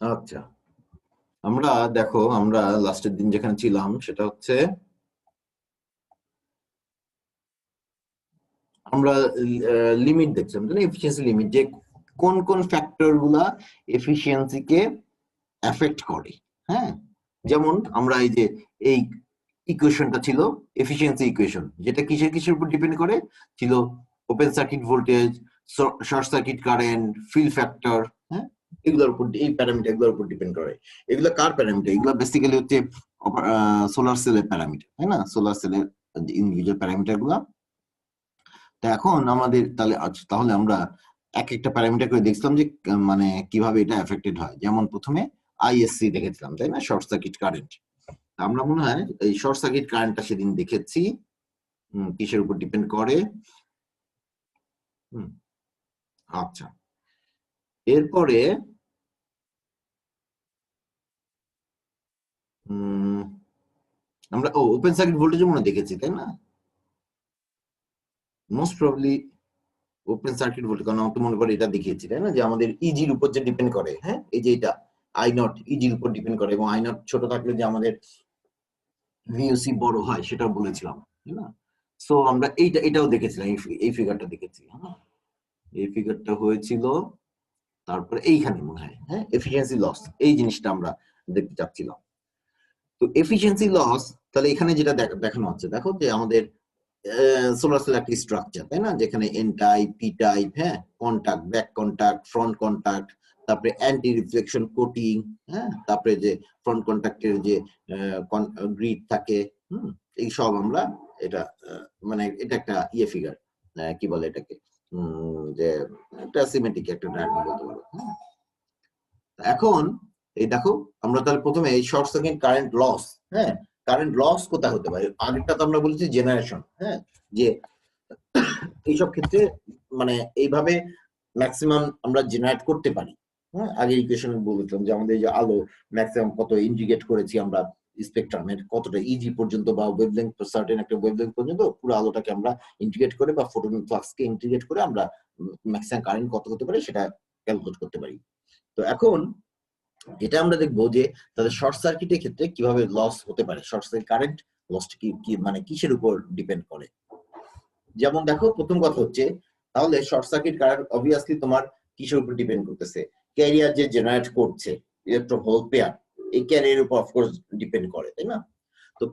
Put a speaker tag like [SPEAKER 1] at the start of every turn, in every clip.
[SPEAKER 1] আচ্ছা, আমরা দেখো আমরা লাস্টের দিন যেখানে ছিলাম সেটা হচ্ছে আমরা লিমিট দেখছিলাম, তাই না? এফিসিয়েন্সি লিমিট, যে কোন কোন ফ্যাক্টর গুলা এফিসিয়েন্সিকে এফেক্ট করে। হ্যাঁ, যেমন আমরা এই যে এই ইকুয়েশনটা ছিল এফিসিয়েন্সি ইকুয়েশন, যেটা কিসের কিসের উপর ডিপেন্ড করে ছিল? Open circuit voltage, short circuit current, fill factor. হ্যাঁ, এগুলোর উপর, এই প্যারামিটার গুলোর উপর ডিপেন্ড করে। এগুলো কার প্যারামিটার? এগুলো বেসিক্যালি হচ্ছে সোলার সেলের প্যারামিটার, তাই না? সোলার সেলের ইন্ডিভিজুয়াল প্যারামিটার গুলা। তো এখন আমাদের তাহলে তাহলে আমরা এক একটা প্যারামিটার করে দেখছিলাম যে মানে কিভাবে এটা এফেক্টেড হয়। যেমন প্রথমে আইএসসি দেখেছিলাম, তাই না? Short circuit current. আমরা মনে হয় এই শর্ট সার্কিট কারেন্টটা সেদিন দেখেছি কিসের উপর ডিপেন্ড করে। আচ্ছা, এরপরে আমরা ওপেন সার্কিট ভোল্টেজ মনে দেখেছি, তাই না? Most probably open circuit voltage, কারণ আমার তো মনে করে এটা দেখিয়েছি, তাই না? যে আমাদের ইজির উপর যে ডিপেন্ড করে। হ্যাঁ, এই যে এটা আই নট ইজির উপর ডিপেন্ড করে, এবং আই নট ছোট থাকলে যে আমাদের ভিওসি বড় হয় সেটা বলেছিলাম, তাই না? সো আমরা এটাও দেখেছিলাম, এই ফিগারটা দেখেছি। হ্যাঁ, এই ফিগারটা হয়েছিল তারপরে এইখানে মনে হয়। হ্যাঁ, এফিসিয়েন্সি লস, এই জিনিসটা আমরা দেখতে চাচ্ছিলাম। তো এফিসিয়েন্সি লস, তাহলে এখানে যেটা দেখানো হচ্ছে, দেখো যে আমাদের সোলার সেল একটি স্ট্রাকচার, তাই না? যেখানে এন টাইপ, পি টাইপ, হ্যাঁ, contact, back contact, front contact, তারপরে অ্যান্টি রিফ্লেকশন কোটিং, হ্যাঁ, তারপরে যে ফ্রন্ট কন্টাক্টের যে গ্রিড থাকে, এই সব আমরা এটা মানে এটা একটা ইয়ে ফিগার, কি বলে এটাকে, যে একটা সিমেট্রিক একটা ডায়াগ্রাম বলতে পারো। এখন এই দেখো, আমরা তাহলে প্রথমে এই শর্ট সার্কিট কারেন্ট লস, হ্যাঁ, কারেন্ট লস কোথায় হতে পারে? আগেরটা তো আমরা বলেছি জেনারেশন, হ্যাঁ, যে এইসব ক্ষেত্রে মানে এইভাবে ম্যাক্সিমাম আমরা জেনারেট করতে পারি। হ্যাঁ, আগের ইকুয়েশন বলেছিলাম যে আমাদের যে আলো ম্যাক্সিমাম কত ইন্টিগ্রেট করেছি আমরা স্পেকট্রামের কতটা ইজি পর্যন্ত, বা ওয়েভলেংথ, সার্টেন একটা ওয়েভলেংথ পর্যন্ত পুরো আলোটাকে আমরা ইন্টিগ্রেট করে, বা ফোটন ফ্লাক্সকে ইন্টিগ্রেট করে আমরা ম্যাক্সিমাম কারেন্ট কত হতে পারে সেটা ক্যালকুলেট করতে পারি। তো এখন এটা আমরা দেখবো যে তাদের শর্ট সার্কিটের ক্ষেত্রে কিভাবে লস হতে পারে, শর্ট সার্কিট কারেন্ট লসটা কি মানে কিসের উপর ডিপেন্ড করে। যেমন দেখো, প্রথম কথা হচ্ছে, তাহলে শর্ট সার্কিট কারেন্ট অবভিয়াসলি তোমার কিসের উপর ডিপেন্ড করতেছে? ক্যারিয়ার যে জেনারেট করছে ইলেকট্রন হোল পেয়ার, এই ক্যারিয়ারের উপর অফকোর্স ডিপেন্ড করে, তাই না? তো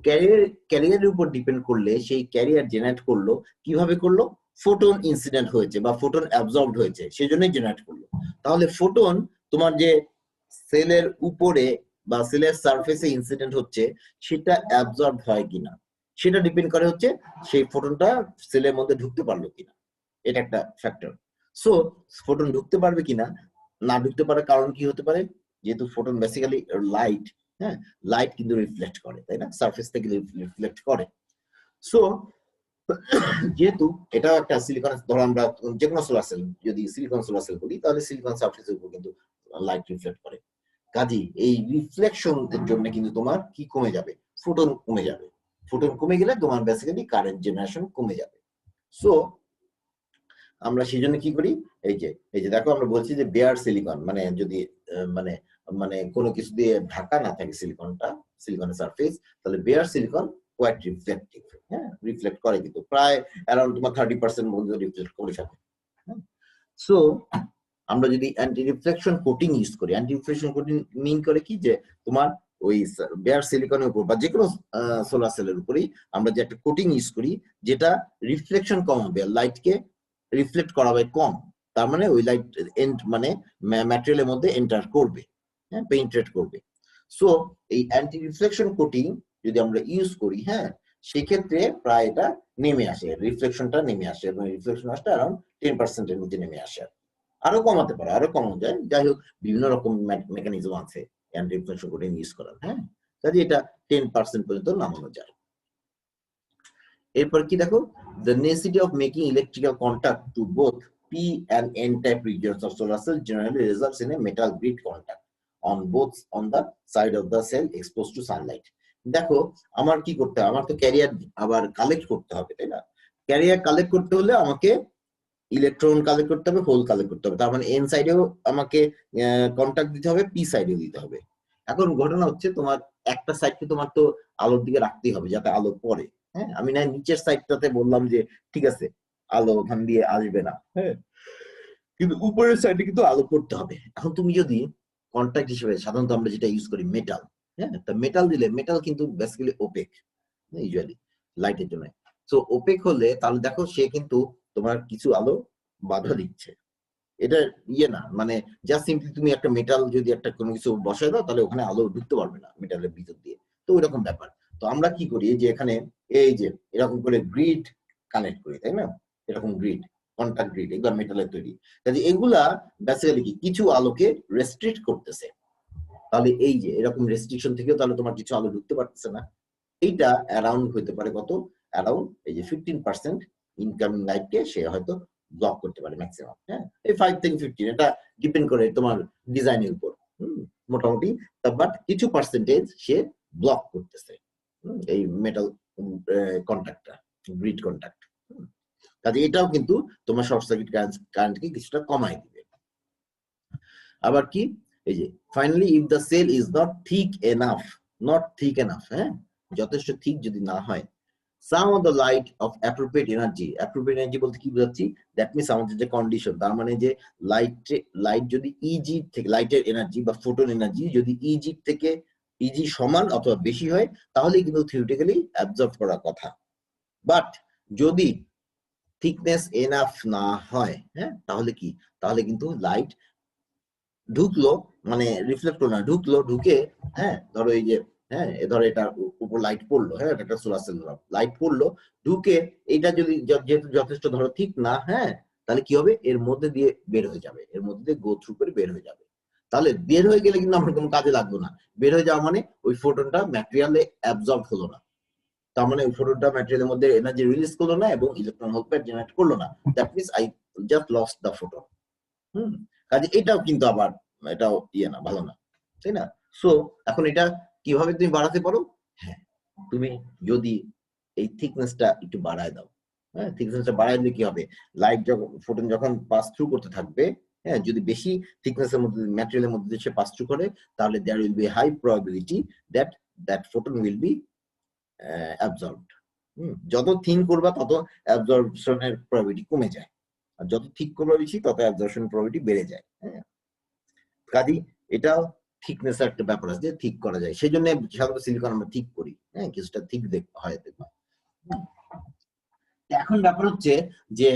[SPEAKER 1] ক্যারিয়ারের উপর ডিপেন্ড করলে সেই ক্যারিয়ার জেনারেট করলো, কিভাবে করলো? ফোটন ইনসিডেন্ট হয়েছে বা ফোটন অ্যাবজর্বড হয়েছে, সেজন্যই জেনারেট করলো। তাহলে ফোটন তোমার যে সেলের উপরে বা সেলের সারফেসে ইনসিডেন্ট হচ্ছে, সেটা অ্যাবজর্ব হয় কিনা সেটা ডিপেন্ড করে হচ্ছে সেই ফোটনটা সেলের মধ্যে ঢুকতে পারলো কিনা। এটা একটা ফ্যাক্টর। সো ফোটন ঢুকতে পারবে কিনা, না ঢুকতে পারার কারণ কি হতে পারে? যেহেতু ফোটন বেসিক্যালি লাইট, হ্যাঁ, লাইট কিন্তু রিফ্লেক্ট করে, তাই না? সারফেস থেকে রিফ্লেক্ট করে। সো যেহেতু এটা একটা সিলিকন, ধরো আমরা যে কোনো সোলার সেল যদি সিলিকন সোলার সেল বলি, তাহলে সিলিকন সারফেসের উপর কিন্তু লাইট রিফ্লেক্ট করে। কাজী এই রিফ্লেকশন এর জন্য কিন্তু তোমার কি কমে যাবে? ফোটন কমে যাবে। ফোটন কমে গেলে তোমার বেসিক্যালি কারেন্ট জেনারেশন কমে যাবে। সো আমরা সেই জন্য কি করি? এই যে দেখো, আমরা বলছি যে বেয়ার সিলিকন, মানে যদি মানে মানে কোনো কিছু দিয়ে ঢাকা না থাকে সিলিকনটা, সিলিকনের সারফেস, তাহলে বেয়ার সিলিকন কোয়াইট রিফ্লেক্টিভ। হ্যাঁ, রিফ্লেক্ট করে কিন্তু প্রায় অ্যারাউন্ড তোমার 30% মধ্যে রিফ্লেক্ট করে থাকে। সো আমরা যদি অ্যান্টি রিফ্লেকশন কোটিং ইউজ করি, অ্যান্টি রিফ্লেকশন কোটিং মিন করে কি, যে তোমার ওই বেয়ার সিলিকনের উপর বা যে কোনো সোলার সেলের উপরেই আমরা যে একটা কোটিং ইউজ করি, যেটা রিফ্লেকশন কম হবে, লাইটকে রিফ্লেক্ট করাবে কম, তার মানে ওই লাইট মানে ম্যাটেরিয়ালের মধ্যে এন্টার করবে, হ্যাঁ, পেনিট্রেট করবে। সো এই অ্যান্টি রিফ্লেকশন কোটিং যদি আমরা ইউজ করি, হ্যাঁ, সেক্ষেত্রে প্রায় এটা নেমে আসে, রিফ্লেকশনটা নেমে আসে, এবং রিফ্লেকশন আসতে অ্যারাউন্ড 10% মধ্যে নেমে আসে। আরো কমাতে পারে, আরো কমানো যায়, যাই হোক বিভিন্ন রকম মেকানিজম আছে অ্যান্টি রিফ্লেকশন কোটিং ইউজ করার। হ্যাঁ, কাজে এটা 10% পর্যন্ত নামানো যায়। এরপর কি দেখো, the necessity of making electrical contact to both p and n type regions of solar cell generally results in a metal grid contact on the side of the cell exposed to sunlight. দেখো, আমার কি করতে হবে? আমার তো career আবার collect করতে হবে, তাই না? ক্যারিয়ার কালেক্ট করতে হলে আমাকে ইলেকট্রন কালেক্ট করতে হবে, হোল কালেক্ট করতে হবে। তার মানে এন সাইডেও আমাকে কন্টাক্ট দিতে হবে, পি সাইডেও দিতে হবে। এখন ঘটনা হচ্ছে তোমার একটা সাইডকে তোমার তো আলোর দিকে রাখতেই হবে যাতে আলো পড়ে। হ্যাঁ, আমি না নিচের সাইডটাতে বললাম যে ঠিক আছে আলো ওখান দিয়ে আসবে না, হ্যাঁ, কিন্তু উপরের সাইডে কিন্তু আলো পড়তে হবে। এখন তুমি যদি কন্টাক্ট হিসেবে সাধারণত আমরা যেটা ইউজ করি মেটাল, হ্যাঁ, তা মেটাল দিলে, মেটাল কিন্তু বেসিক্যালি ওপেক ইউজুয়ালি লাইটের জন্য। সো ওপেক হলে তাহলে দেখো সে কিন্তু তোমার কিছু আলো বাধা দিচ্ছে। এটা ইয়ে না, মানে জাস্ট সিম্পলি তুমি একটা মেটাল যদি একটা কোনো কিছু বসায় দাও তাহলে ওখানে আলো ঢুকতে পারবে না মেটালের ভিতর দিয়ে। তো ওইরকম ব্যাপার। তো আমরা কি করি যে এখানে এই যে এরকম করে গ্রিড কানেক্ট করি, তাই না? এরকম গ্রিড, কন্টাক্ট গ্রিড এগুলো মেটালের তৈরি। কাজে এগুলা বেসিক্যালি কি কিছু আলোকে রেস্ট্রিক্ট করতেছে। তাহলে এই যে এরকম রেস্ট্রিকশন থেকেও তাহলে তোমার কিছু আলো ঢুকতে পারতেছে না। এইটা অ্যারাউন্ড হইতে পারে কত, অ্যারাউন্ড এই যে 15% ইনকামিং লাইটকে সে হয়তো ব্লক করতে পারে ম্যাক্সিমাম। হ্যাঁ, এই 5 থেকে 15 এটা ডিপেন্ড করে তোমার ডিজাইনের উপর মোটামুটি। বাট কিছু পার্সেন্টেজ সে ব্লক করতেছে এই মেটাল কন্ট্যাক্টটা, গ্রিড কন্ট্যাক্ট। কাজে এটাও কিন্তু তোমার শর্ট সার্কিট কারেন্টকে কিছুটা কমায় দিবে। আবার কি এই যে finally if the cell is not thick enough, হ্যাঁ, যথেষ্ট ঠিক যদি না হয়, some of the light of appropriate energy বলতে কি বোঝাচ্ছি, দ্যাট মিনস আমাদের যে কন্ডিশন, তার মানে যে লাইট যদি ইজি থেকে, লাইটের এনার্জি বা ফোটন এনার্জি যদি ইজি সমান অথবা বেশি হয় তাহলে কিন্তু থিওরিটিক্যালি অ্যাবজর্ব করার কথা। বাট যদি থিকনেস এনাফ না হয়, হ্যাঁ, তাহলে কি, তাহলে কিন্তু লাইট ঢুকলো মানে রিফ্লেক্ট না, ঢুকে, হ্যাঁ, ধরো এই যে, হ্যাঁ, ধরো এটা উপর লাইট পড়লো, হ্যাঁ, একটা সোলার সেল লাইট পড়লো, ঢুকে এটা যদি যেহেতু যথেষ্ট ধরো ঠিক না, হ্যাঁ, তাহলে কি হবে, এর মধ্যে দিয়ে বের হয়ে যাবে, এর মধ্যে দিয়ে গো থ্রু করে বের হয়ে যাবে। তাহলে বের হয়ে গেলে কিন্তু আমার কোনো কাজে লাগবে না। বের হয়ে যাওয়া মানে ওই ফোটনটা ম্যাটেরিয়ালে অ্যাবজর্ব হলো না, তার মানে ওই ফোটনটা ম্যাটেরিয়ালের মধ্যে এনার্জি রিলিজ করলো না এবং ইলেকট্রন হোল পেয়ার জেনারেট করলো না। That means I just lost the photon. কাজে এটাও কিন্তু আবার এটাও ইয়ে না, ভালো না, তাই না? সো এখন এটা কিভাবে তুমি বাড়াতে পারো? হ্যাঁ, তুমি যদি এই থিকনেসটা একটু বাড়ায় দাও, হ্যাঁ, থিকনেসটা বাড়ায় দিলে কি হবে, লাইট যখন ফোটন যখন পাস থ্রু করতে থাকবে, হ্যাঁ, যদি বেশি থিকনেসের মধ্যে ম্যাটেরিয়ালের মধ্যে সে পাস থ্রু করে তাহলে there will be high probability that that photon will be absorbed. যত থিন করবা তত অ্যাবজর্পশনের প্রবাবিলিটি কমে যায়, আর যত ঠিক করবা বেশি তত অ্যাবজর্পশন প্রবাবিলিটি বেড়ে যায়। হ্যাঁ, কাজেই এটাও থিকনেস একটা ব্যাপার আছে যে ঠিক করা যায়, সেই জন্য সাধারণত সিলিকন আমরা ঠিক করি, হ্যাঁ, কিছুটা ঠিক হয় দেখবা। এখন ব্যাপার হচ্ছে যে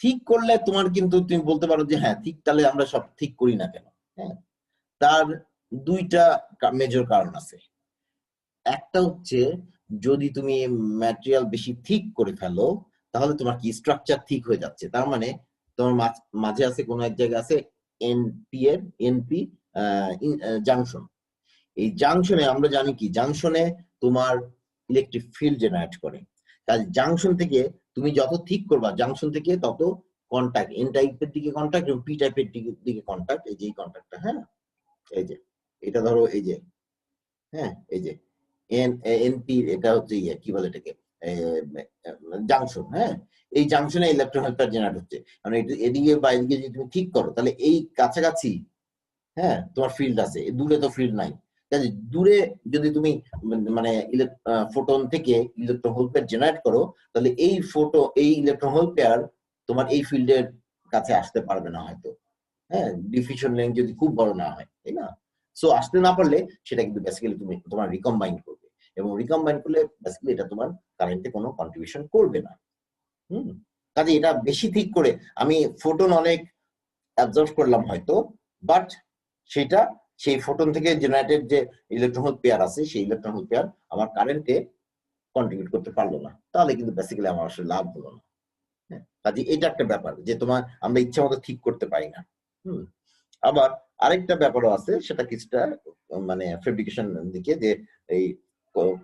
[SPEAKER 1] ঠিক করলে তোমার কিন্তু তুমি বলতে পারো যে হ্যাঁ ঠিক, তাহলে আমরা সব ঠিক করি না কেন? হ্যাঁ, তার দুইটা মেজর কারণ আছে। একটা হচ্ছে যদি তুমি ম্যাটেরিয়াল বেশি ঠিক করে ফেলো তাহলে তোমার কি স্ট্রাকচার ঠিক হয়ে যাচ্ছে, তার মানে তোমার মাঝে আছে কোনো এক জায়গায় আছে এনপি জাংশন। এই জাংশনে আমরা জানি কি, জাংশনে তোমার ইলেকট্রিক ফিল্ড জেনারেট করে। কাজে জাংশন থেকে তুমি যত ঠিক করবা জাংশন থেকে তত কন্টাক্ট, এন টাইপের দিকে কন্টাক্ট এবং পি টাইপের দিকে কন্টাক্ট, এই যে কন্টাক্টটা, হ্যাঁ, এই যে এটা ধরো এই যে, হ্যাঁ, এই যে এনপি, এটা হচ্ছে ইয়ে কি বলে এটাকে, জাংশন। হ্যাঁ, এই জাংশনে ইলেকট্রন হোল পেয়ার জেনারেট হচ্ছে, কারণ এদিকে বা এদিকে যদি তুমি ঠিক করো তাহলে এই কাছাকাছি, হ্যাঁ, তোমার ফিল্ড আছে, দূরে তো ফিল্ড নাই। কাজে দূরে যদি তুমি মানে ফোটন থেকে ইলেকট্রন হোল পেয়ার জেনারেট করো তাহলে এই ইলেকট্রন হোল পেয়ার তোমার এই ফিল্ডের কাছে আসতে পারবে না হয়তো, হ্যাঁ, ডিফিউশন লেন্থ যদি খুব বড় না হয়, তাই না? সো আসতে না পারলে সেটা কিন্তু বেসিক্যালি তুমি তোমার রিকম্বাইন করবে, এবং রিকম্বাইন করলে বেসিক্যালি এটা তোমার কারেন্টে কোনো কন্ট্রিবিউশন করবে না। কাজে এটা বেশি ঠিক করে আমি ফোটন অনেক অ্যাবজর্ব করলাম হয়তো, বাট সেটা সেই ফোটন থেকে জেনারেটেড যে ইলেকট্রন হোল পেয়ার আছে সেই ইলেকট্রন হোল পেয়ার আমার কারেন্টে কন্ট্রিবিউট করতে পারলো না, তাহলে কিন্তু বেসিক্যালি আমার আসলে লাভ হলো না। কাজে এটা একটা ব্যাপার যে তোমার আমরা ইচ্ছা মতো ঠিক করতে পারি না। আবার আরেকটা ব্যাপারও আছে, সেটা কিছুটা মানে ফেব্রিকেশন দিকে, যে এই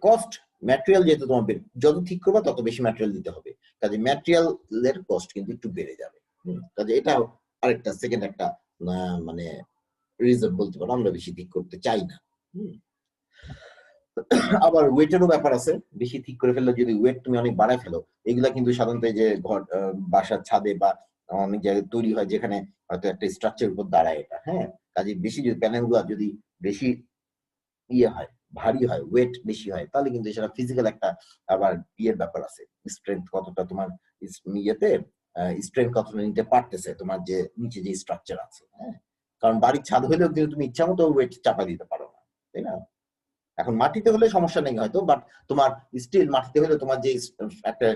[SPEAKER 1] কস্ট, ম্যাটেরিয়াল যেহেতু তোমার যত ঠিক করবা তত বেশি ম্যাটেরিয়াল দিতে হবে, কাজে ম্যাটেরিয়ালের কস্ট কিন্তু একটু বেড়ে যাবে। কাজে এটা আরেকটা সেকেন্ড একটা মানে রিজন বলতে পারো আমরা বেশি ঠিক করতে চাই না। আবার ওয়েটেরও ব্যাপার আছে, বেশি ঠিক করে ফেললে যদি ওয়েট তুমি অনেক বাড়ায় ফেলো, এগুলা কিন্তু সাধারণত যে ঘর বাসার ছাদে বা অনেক জায়গায় তৈরি হয় যেখানে হয়তো একটা স্ট্রাকচারের উপর দাঁড়ায় এটা, হ্যাঁ। কাজে বেশি যদি প্যানেলগুলো যদি বেশি ইয়ে হয়, ভারী হয়, ওয়েট বেশি হয়, তাহলে কিন্তু সেটা ফিজিক্যাল একটা আবার ইয়ের ব্যাপার আছে, স্ট্রেংথ কতটা তোমার ইয়েতে স্ট্রেংথ কতটা নিতে পারতেছে তোমার যে নিচে যে স্ট্রাকচার আছে, হ্যাঁ। কারণ বাড়ির ছাদ হলেও কিন্তু তুমি ইচ্ছা মতো ওয়েট চাপা দিতে পারো না, তাই না? এখন মাটিতে হলে সমস্যা নেই হয়তো, বাট তোমার স্টিল মাটিতে হলে তোমার যে একটা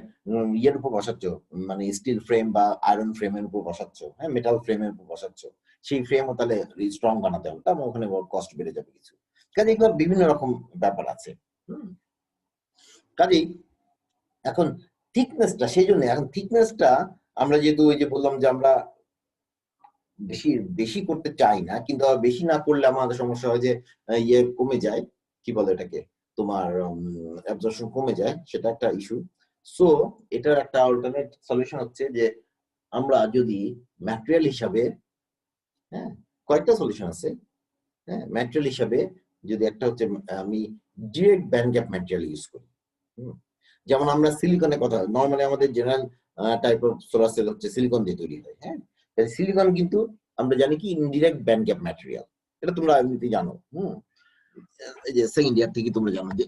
[SPEAKER 1] ইয়ের উপর বসাচ্ছ, মানে স্টিল ফ্রেম বা আয়রন ফ্রেমের উপর বসাচ্ছ, হ্যাঁ, মেটাল ফ্রেমের উপর বসাচ্ছ, সেই ফ্রেমও তাহলে স্ট্রং বানাতে হবে, তার ওখানে কস্ট বেড়ে যাবে কিছু। কাজে এগুলো বিভিন্ন রকম ব্যাপার আছে। কাজেই এখন থিকনেসটা, সেই জন্য এখন থিকনেসটা আমরা যেহেতু ওই যে বললাম যে আমরা বেশি বেশি করতে চাই না, কিন্তু বেশি না করলে আমাদের সমস্যা হয় যে ইয়ে কমে যায়, কি বলে এটাকে, তোমার অ্যাবজর্পশন কমে যায়, সেটা একটা ইস্যু। সো এটার একটা অল্টারনেট সলিউশন হচ্ছে যে আমরা যদি ম্যাটেরিয়াল হিসাবে, হ্যাঁ, কয়েকটা সলিউশন আছে, হ্যাঁ, ম্যাটেরিয়াল হিসাবে যদি একটা হচ্ছে আমি direct band gap material use করি। যেমন আমরা সিলিকনের কথা, নর্মালি আমাদের general type of solar cell হচ্ছে সিলিকন দিয়ে তৈরি হয়, হ্যাঁ। সিলিকন কিন্তু আমরা জানি কি ইনডিরেক্ট ব্যান্ড গ্যাপ ম্যাটেরিয়াল, এটা তোমরা এমনিতে জানো, এই যে সেকেন্ড ইয়ার থেকে তোমরা জানো যে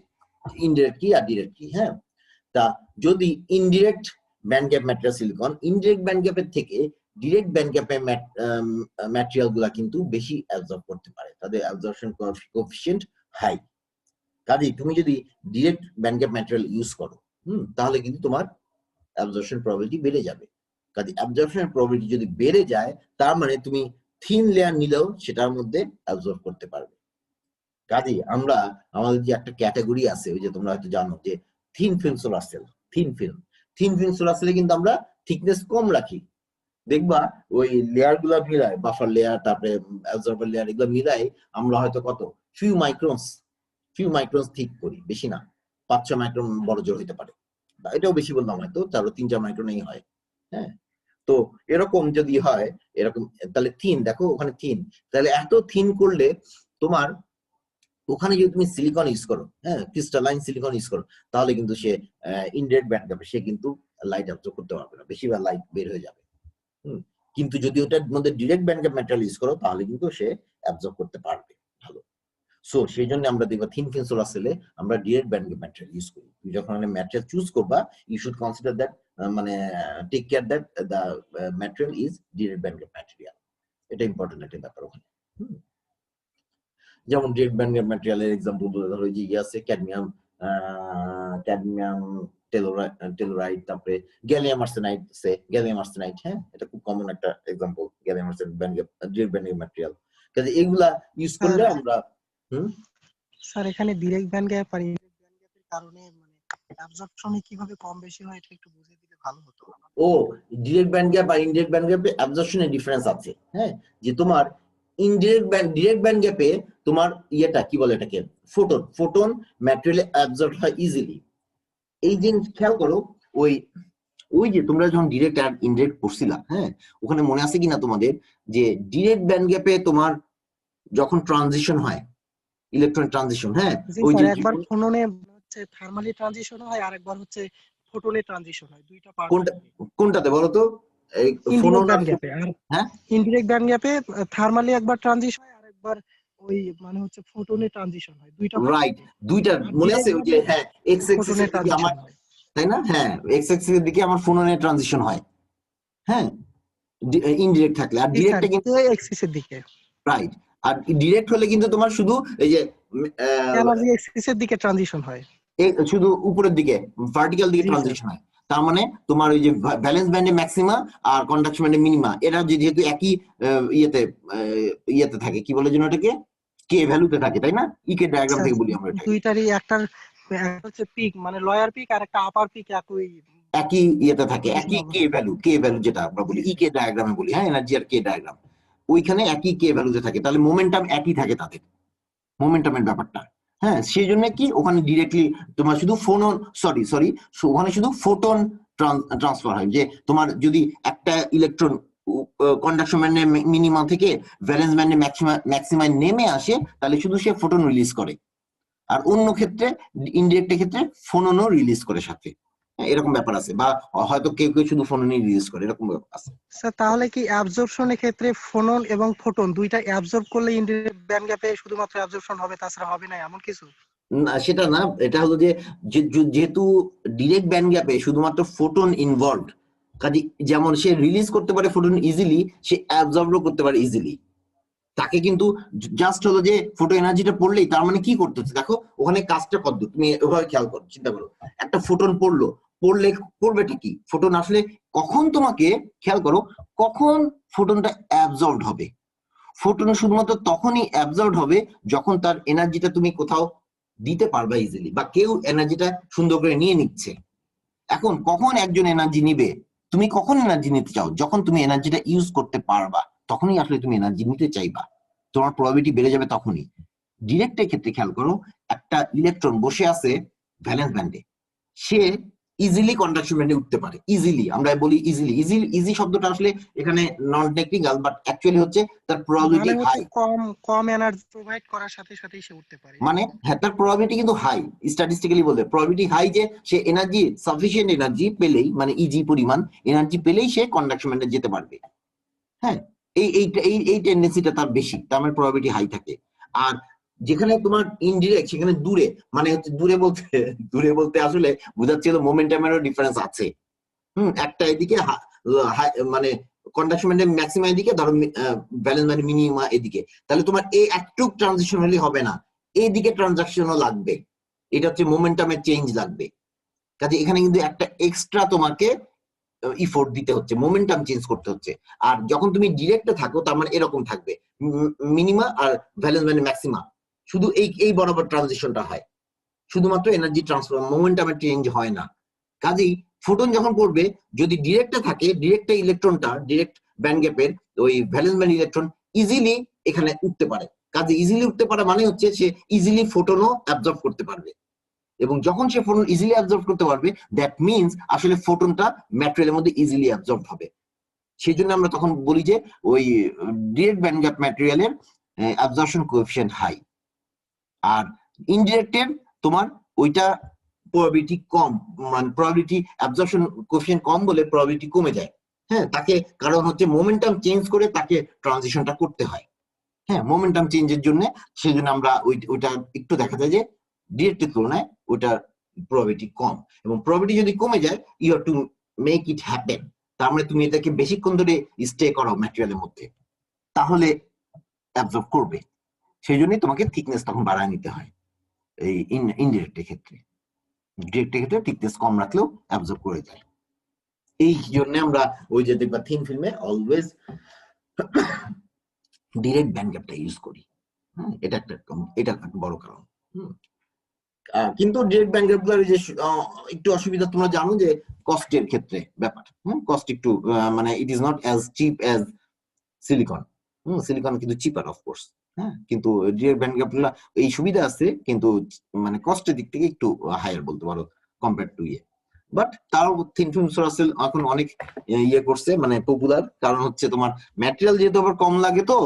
[SPEAKER 1] ইনডিরেক্ট কি আর ডিরেক্ট কি, হ্যাঁ। তা যদি indirect band gap material silicon, indirect band গ্যাপের থেকে ডিরেক্ট ব্যান্ড গ্যাপের ম্যাটেরিয়াল গুলা কিন্তু বেশি অ্যাবজর্ব করতে পারে, তাদের অ্যাবজর্পশন কোএফিশিয়েন্ট হাই। কাজেই তুমি যদি direct band gap material use করো, তাহলে কিন্তু তোমার অ্যাবজর্পশন প্রবাবিলিটি বেড়ে যাবে। কাজে অ্যাবজর্পশন প্রবাবিলিটি যদি বেড়ে যায়, তার মানে তুমি থিন লেয়ার নিলেও সেটার মধ্যে অ্যাবজর্ব করতে পারবে। কাজেই আমরা আমাদের যে একটা ক্যাটাগরি আছে, ওই যে তোমরা হয়তো জানো যে thin film solar cell, thin film solar সেলে কিন্তু আমরা থিকনেস কম রাখি, দেখবা ওই লেয়ার গুলা মিলায়, বাফার লেয়ার তারপরে অ্যাবজর্বার লেয়ার, এগুলো মিলাই আমরা হয়তো কত ফিউ মাইক্রনস ঠিক করি, বেশি না, 5-6 মাইক্রন বড় জোর হইতে পারে, এটাও বেশি বললাম হয়তো, তারও 3-4 মাইক্রনেই হয়, হ্যাঁ। তো এরকম যদি হয় এরকম, তাহলে থিন, দেখো ওখানে থিন, তাহলে এত থিন করলে তোমার ওখানে যদি তুমি সিলিকন ইউজ করো, হ্যাঁ, ক্রিস্টালাইন সিলিকন ইউজ করো, তাহলে কিন্তু সে ইনডিরেক্ট ব্যান্ড গ্যাপে সে কিন্তু লাইট অ্যাবজর্ব করতে পারবে না, বেশিরভাগ লাইট বের হয়ে যাবে। কিন্তু যদি ওটার মধ্যে direct band gap material use করো, তাহলে কিন্তু সে অ্যাবজর্ব করতে পারবে ভালো। সো সেই জন্য আমরা দেখবো থিন ফিল্ম সোলার সেলে আমরা direct band gap material use করি। তুমি যখন ম্যাটেরিয়াল চুজ করবা, ইউ শুড কনসিডার দ্যাট, মানে take care that the material is direct band gap material, এটা ইম্পর্টেন্ট একটা ব্যাপার ওখানে। যেমন ডিরেক্ট ব্যান্ড গ্যাপ ম্যাটেরিয়ালের এক্সাম্পল বলে ধরো যে ইয়ে আছে ক্যাডমিয়াম টেলোরাইড, তারপরে গ্যালিয়াম আর্সেনাইড, হ্যাঁ, এটা খুব কমন একটা example, gallium arsenide band gap, direct band gap material. কাজে এগুলা ইউজ করলে আমরা
[SPEAKER 2] স্যার এখানে ডিরেক্ট ব্যান্ড গ্যাপ আর ইনডিরেক্ট ব্যান্ড গ্যাপের কারণে মানে অ্যাবজর্পশনে কিভাবে কম বেশি হয় এটা একটু বুঝিয়ে দিলে ভালো হতো।
[SPEAKER 1] ও, ডিরেক্ট ব্যান্ড গ্যাপ আর ইনডিরেক্ট ব্যান্ড গ্যাপে অ্যাবজর্পশনে ডিফারেন্স আছে, হ্যাঁ। যে তোমার ডিরেক্ট ব্যান্ড গ্যাপে তোমার ইয়েটা কি বলে এটাকে, ফোটন ম্যাটেরিয়ালে অ্যাবজর্ব হয় ইজিলি। এই জিনিস খেয়াল করো, ওই যে তোমরা যখন ডিরেক্ট আর ইনডিরেক্ট পড়ছিলা, হ্যাঁ, ওখানে মনে আছে কিনা তোমাদের যে ডিরেক্ট ব্যান্ড গ্যাপে তোমার যখন ট্রানজিশন হয়, ইলেকট্রন ট্রানজিশন, হ্যাঁ, ওই যে
[SPEAKER 2] একবার ফোননে হচ্ছে থার্মালি ট্রানজিশন হয় আর একবার হচ্ছে ফোটনে ট্রানজিশন হয়, দুইটা পার্ট।
[SPEAKER 1] কোনটাতে বলো তো? এই
[SPEAKER 2] ইনডিরেক্ট ব্যান্ড গ্যাপে, আর হ্যাঁ ইনডিরেক্ট ব্যান্ড গ্যাপে থার্মালি একবার ট্রানজিশন হয় আর একবার ওই মানে হচ্ছে ফোটনে ট্রানজিশন হয়, দুইটা রাইট,
[SPEAKER 1] দুইটা মনে আছে ওই যে, হ্যাঁ, এক্স এক্সিস এর দিকে আমার, তাই না, হ্যাঁ, এক্স এক্সিস এর দিকে আমার ফোটনে ট্রানজিশন হয়, হ্যাঁ, ইনডিরেক্ট থাকলে, আর ডিরেক্টে কিন্তু
[SPEAKER 2] এক্সিস এর দিকে,
[SPEAKER 1] রাইট। আর ডিরেক্ট হলে কিন্তু তোমার শুধু এই যে
[SPEAKER 2] এনার্জি এক্সিস এর দিকে ট্রানজিশন হয়,
[SPEAKER 1] শুধু উপরের দিকে ভার্টিক্যাল দিকে ট্রানজিশন হয়। তার মানে তোমার ওই যে ভ্যালেন্স ব্যান্ডে ম্যাক্সিমা আর কন্ডাকশন ব্যান্ডে মিনিমা, এরা যেহেতু একই ইয়েতে থাকে, কি বলে যেন এটাকে, কে ভ্যালুতে থাকে, তাই না, ইকে ডায়াগ্রাম থেকে বলি আমরা এটা,
[SPEAKER 2] দুইটারই একটার হচ্ছে পিক মানে লয়ার পিক আর একটা আপার পিক
[SPEAKER 1] একই ইয়েতে থাকে, একই কে ভ্যালু যেটা আমরা বলি ইকে ডায়াগ্রামে বলি, হ্যাঁ, এনার্জি আর কে ডায়াগ্রাম, ওইখানে একই কে ভ্যালুতে থাকে, তাহলে মোমেন্টাম একই থাকে তাদের, মোমেন্টামের ব্যাপারটা, হ্যাঁ। সেই জন্য কি ওখানে ডিরেক্টলি তোমার শুধু ওখানে শুধু ফোটন ট্রান্সফার হয়, যে তোমার যদি একটা ইলেকট্রন কন্ডাকশন ব্যান্ডে মিনিমা থেকে ভ্যালেন্স ব্যান্ডে ম্যাক্সিমায় নেমে আসে, তাহলে শুধু সে ফোটন রিলিজ করে, আর অন্য ক্ষেত্রে ইনডিরেক্টের ক্ষেত্রে ফোননও রিলিজ করে সাথে, এরকম ব্যাপার আছে, বা হয়তো কেউ কেউ শুধু ফোননই রিলিজ করে, এরকম ব্যাপার আছে।
[SPEAKER 2] স্যার তাহলে কি অ্যাবজর্পশনের ক্ষেত্রে ফোনন এবং ফোটন দুইটা অ্যাবজর্ব করলে ইনডিরেক্ট ব্যান্ড গ্যাপে শুধুমাত্র অ্যাবজর্পশন হবে, তাছাড়া হবে না এমন কিছু?
[SPEAKER 1] না সেটা না, এটা হলো যে যেহেতু ডিরেক্ট ব্যান্ড গ্যাপে শুধুমাত্র ফোটন ইনভলভ, কাজে যেমন সে রিলিজ করতে পারে ফোটন ইজিলি, সে অ্যাবজর্বও করতে পারে ইজিলি। তাকে কিন্তু জাস্ট হলো যে ফোটো এনার্জিটা পড়লেই, তার মানে কি করতে হচ্ছে দেখো, ওখানে কাজটা কত তুমি ওভাবে খেয়াল করো, চিন্তা করো, একটা ফোটন পড়লে করবেটা কি, ফোটন আসলে কখন, তোমাকে খেয়াল করো কখন ফোটনটা অ্যাবজর্বড হবে। ফোটন শুধুমাত্র তখনই অ্যাবজর্ব হবে যখন তার এনার্জিটা তুমি কোথাও দিতে পারবা ইজিলি, বা কেউ এনার্জিটা সুন্দর করে নিয়ে নিচ্ছে। এখন কখন একজন এনার্জি নিবে, তুমি কখন এনার্জি নিতে চাও, যখন তুমি এনার্জিটা ইউজ করতে পারবা, তখনই আসলে তুমি এনার্জি নিতে চাইবা, তোমার প্রবাবিলিটি বেড়ে যাবে তখনই। ডিরেক্টের ক্ষেত্রে খেয়াল করো, একটা ইলেকট্রন বসে আছে ভ্যালেন্স ব্যান্ডে, সে ইজিলি কন্ডাকশন ব্যান্ডে উঠতে পারে, ইজিলি, আমরা বলি ইজিলি, ইজি শব্দটা আসলে এখানে নন টেকনিক্যাল, বাট অ্যাকচুয়ালি হচ্ছে তার প্রবাবিলিটি
[SPEAKER 2] মানে হচ্ছে
[SPEAKER 1] হাই।
[SPEAKER 2] কম কম এনার্জি প্রোভাইড করার সাথে সাথেই সে উঠতে পারে,
[SPEAKER 1] মানে হ্যাঁ, তার প্রবাবিলিটি কিন্তু হাই, স্ট্যাটিস্টিক্যালি বলতে প্রবাবিলিটি হাই যে সে এনার্জি, সাফিসিয়েন্ট এনার্জি পেলেই, মানে ইজি পরিমাণ এনার্জি পেলেই সে কন্ডাকশন ব্যান্ডে যেতে পারবে। হ্যাঁ, এই টেন্ডেন্সিটা তার বেশি, তার মানে প্রবাবিলিটি হাই থাকে। আর যেখানে তোমার ইনডিরেক্ট, সেখানে দূরে, মানে হচ্ছে দূরে বলতে আসলে বোঝাচ্ছিল মোমেন্টামেরও ডিফারেন্স আছে। একটা এদিকে মানে কন্ডাকশন ব্যান্ডের ম্যাক্সিমাম এদিকে, ধরো ব্যালেন্স ব্যান্ড মিনিমা এদিকে, তাহলে তোমার এই একটু ট্রানজিশন হলে হবে না, এইদিকে ট্রানজাকশনও লাগবে, এটা হচ্ছে মোমেন্টামের চেঞ্জ লাগবে। কাজে এখানে কিন্তু একটা এক্সট্রা তোমাকে ইফোর্ট দিতে হচ্ছে, মোমেন্টাম চেঞ্জ করতে হচ্ছে। আর যখন তুমি ডিরেক্টে থাকো, তার মানে এরকম থাকবে, মিনিমা আর ভ্যালেন্স ব্যান্ড ম্যাক্সিমা, শুধু এই বরাবর ট্রানজিশনটা হয়, শুধুমাত্র এনার্জি ট্রান্সফার, মোমেন্টামের চেঞ্জ হয় না। কাজেই ফোটন যখন পড়বে, যদি ডিরেক্টে থাকে, ডিরেক্টে ইলেকট্রনটা ডিরেক্ট ব্যান্ড গ্যাপের ওই ভ্যালেন্স ব্যান্ড ইলেকট্রন ইজিলি এখানে উঠতে পারে। কাজে ইজিলি উঠতে পারে মানে হচ্ছে সে ইজিলি ফোটনও অ্যাবজর্ব করতে পারবে, এবং যখন সে ফোটন ইজিলি অ্যাবজর্ব করতে পারবে, দ্যাট মিনস আসলে ফোটনটা ম্যাটেরিয়ালের মধ্যে ইজিলি অ্যাবজর্ব হবে। সেই জন্য আমরা তখন বলি যে ওই ডিরেক্ট ব্যান্ড গ্যাপ ম্যাটেরিয়ালের অ্যাবজর্পশন কোএফিসিয়েন্ট হাই, আর ইনডিরেক্টের তোমার ওইটা প্রবাবিলিটি কম, মানে প্রবাবিলিটি অ্যাবজর্পশন কোএফিসিয়েন্ট কম বলে প্রবাবিলিটি কমে যায়। হ্যাঁ, তাকে কারণ হচ্ছে মোমেন্টাম চেঞ্জ করে তাকে ট্রানজিশনটা করতে হয়। হ্যাঁ, মোমেন্টাম চেঞ্জের জন্য, সেই জন্য আমরা ওইটা একটু দেখা যায় যে ডিরেক্টের তুলনায় ওইটার প্রবাবিলিটি কম, এবং প্রবাবিলিটি যদি কমে যায়, you have to make it happen, তার মানে তুমি এটাকে বেশিক্ষণ ধরে স্টে করো ম্যাটেরিয়ালের মধ্যে, তাহলে অ্যাবজর্ব করবে। সেই জন্যই তোমাকে থিকনেস তখন বাড়ায় নিতে হয় এই ইনডিরেক্টের ক্ষেত্রে। ডিরেক্টের ক্ষেত্রে থিকনেস কম রাখলেও অ্যাবজর্ব করে যায়। এই জন্য আমরা ওই যে দেখবা থিন ফিল্মে অলওয়েজ ডিরেক্ট ব্যান্ড গ্যাপটা ইউজ করি। এটা একটা বড় কারণ। কিন্তু ডিরেক্ট ব্যান্ড গ্যাপগুলোর যে একটু অসুবিধা তোমরা জানো, যে কস্টের ক্ষেত্রে ব্যাপার, কস্ট একটু মানে it is not as cheap as silicon. Silicon কিন্তু চিপার অফকোর্স। হ্যাঁ, কিন্তু ডিরেক্ট ব্যান্ড গ্যাপগুলো এই সুবিধা আছে, কিন্তু মানে কস্টের দিক থেকে একটু হায়ার বলতে পারো কম্পেয়ার টু বাট তাও থিন ফিল্ম সোলার এখন অনেক ইয়ে করছে, মানে পপুলার, কারণ হচ্ছে তোমার ম্যাটেরিয়াল যেহেতু আবার কম লাগে, তো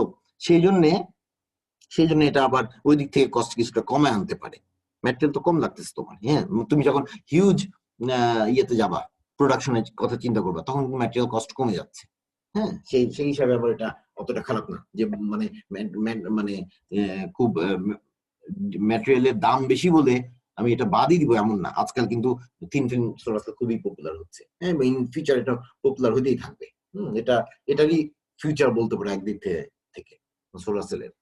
[SPEAKER 1] সেই জন্য এটা আবার ওই দিক থেকে কস্ট কিছুটা কমে আনতে পারে। ম্যাটেরিয়াল তো কম লাগতেছে তোমার, হ্যাঁ, তুমি যখন হিউজ ইয়েতে যাবা, প্রোডাকশনের কথা চিন্তা করবা, তখন ম্যাটেরিয়াল কস্ট কমে যাচ্ছে। হ্যাঁ, সেই হিসাবে আবার এটা অতটা খারাপ না যে মানে মানে খুব ম্যাটেরিয়ালের দাম বেশি বলে আমি এটা বাদই দিব এমন না। আজকাল কিন্তু থিন ফিল্ম সোলার সেল খুবই পপুলার হচ্ছে, হ্যাঁ, ইন ফিউচার এটা পপুলার হতেই থাকবে। এটারই ফিউচার বলতে পারো একদিক থেকে সোলার সেলের।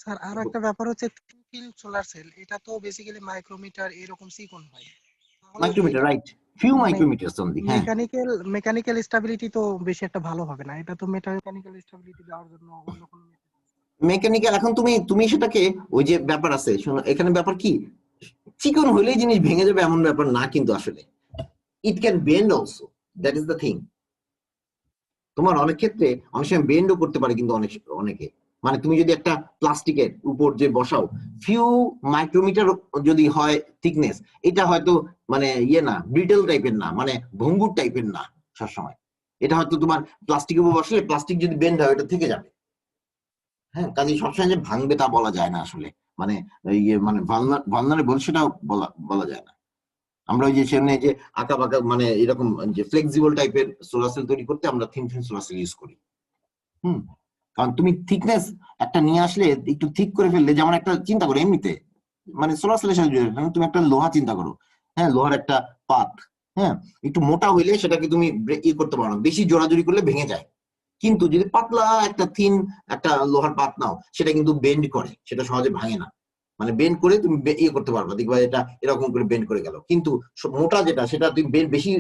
[SPEAKER 2] স্যার আরো একটা ব্যাপার হচ্ছে থিন ফিল্ম সোলার সেল, এটা তো বেসিক্যালি মাইক্রোমিটার এরকম সিকন হয়, তাহলে
[SPEAKER 1] মাইক্রোমিটার,
[SPEAKER 2] এটা
[SPEAKER 1] রাইট, ফিউ
[SPEAKER 2] মানে
[SPEAKER 1] মাইক্রোমিটারস অনলি। হ্যাঁ,
[SPEAKER 2] মেকানিক্যাল স্টেবিলিটি তো বেশি একটা ভালো হবে না, এটা তো মেকানিক্যাল স্টেবিলিটি দেওয়ার জন্য অন্য কোনো
[SPEAKER 1] মেকানিক্যাল, এখন তুমি সেটাকে, ওই যে ব্যাপার আছে, শোনো এখানে ব্যাপার কি, চিকন হলেই জিনিস ভেঙে যাবে এমন ব্যাপার না, কিন্তু আসলে it can bend also, that is the thing. তোমার অনেক ক্ষেত্রে অনেক সময় বেন্ডও করতে পারে, কিন্তু অনেকে, মানে তুমি যদি একটা প্লাস্টিকের উপর যে বসাও, ফিউ মাইক্রোমিটার যদি হয় থিকনেস, এটা হয়তো মানে ইয়ে না, ব্রিটেল টাইপের না, মানে ভঙ্গুর টাইপের না সবসময়। এটা হয়তো তোমার প্লাস্টিকের উপর বসলে প্লাস্টিক যদি বেন্ড হয়, এটা থেকে যাবে। হ্যাঁ, কাজে সবসময় যে ভাঙবে তা বলা যায় না আসলে, মানে ইয়ে মানে ভালনারেবল সেটাও বলা যায় না। আমরা ওই যে সামনে যে আঁকা বাঁকা মানে এরকম যে ফ্লেক্সিবল টাইপের সোলার সেল তৈরি করতে আমরা thin film solar cell use করি। কারণ তুমি থিকনেস একটা নিয়ে আসলে একটু ঠিক করে ফেললে, যেমন একটা চিন্তা করো এমনিতে মানে সোলার সেলের সাথে তুমি একটা লোহা চিন্তা করো, হ্যাঁ লোহার একটা পাত, হ্যাঁ একটু মোটা হইলে সেটাকে তুমি করতে পারো না, বেশি জোরাজুরি করলে ভেঙে যায়। কিন্তু যদি পাতলা একটা থিন একটা লোহার পাত নাও, সেটা কিন্তু বেন্ড করে, সেটা সহজে ভাঙে না। মানে বেন্ড করে তুমি করতে পারবা, দেখবা এটা এরকম করে বেন্ড করে গেল। কিন্তু মোটা যেটা সেটা তুমি বেশি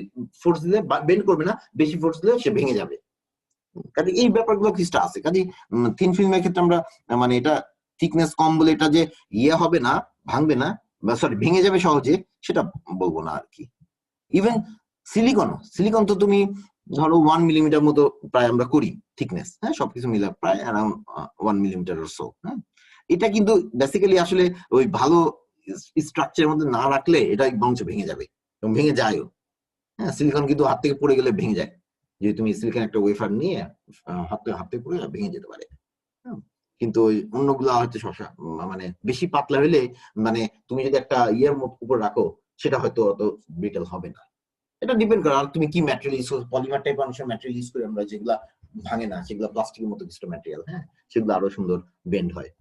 [SPEAKER 1] ফোর্স দিলে বেন্ড করবে না, বেশি ফোর্স দিলে সে ভেঙে যাবে। কাজে এই ব্যাপারগুলো কিছুটা আছে। কাজে থিন ফিল্মের ক্ষেত্রে আমরা মানে এটা থিকনেস কম বলে এটা যে হবে না, ভাঙবে না বা সরি ভেঙে যাবে সহজে, সেটা বলবো না আর কি। ইভেন সিলিকন তো তুমি ধরো 1 মিলিমিটার মতো প্রায় আমরা করি থিকনেস, হ্যাঁ সবকিছু মিলে প্রায় অ্যারাউন্ড 1 মিলিমিটার অর সো। হ্যাঁ এটা কিন্তু বেসিক্যালি আসলে ওই ভালো স্ট্রাকচারের মধ্যে না রাখলে এটা বংশ ভেঙে যাবে এবং ভেঙে যায়ও। হ্যাঁ সিলিকন কিন্তু হাত থেকে পড়ে গেলে ভেঙে যায়, যে তুমি সিলিকন একটা ওয়েফার নিয়ে হাত থেকে পড়ে ভেঙে যেতে পারে। কিন্তু ওই অন্যগুলা হয়তো মানে বেশি পাতলা হইলে মানে তুমি যদি একটা ইয়ের উপর রাখো, সেটা হয়তো অত ব্রিটেল হবে না। এটা ডিপেন্ড করে আর তুমি কি ম্যাটেরিয়াল ইউজ করো। পলিমার টাইপ অনেক ম্যাটেরিয়াল ইউজ করি আমরা, যেগুলা ভাঙে না, সেগুলো প্লাস্টিকের মতো কিছু ম্যাটেরিয়াল, হ্যাঁ সেগুলো আরো সুন্দর বেন্ড হয়।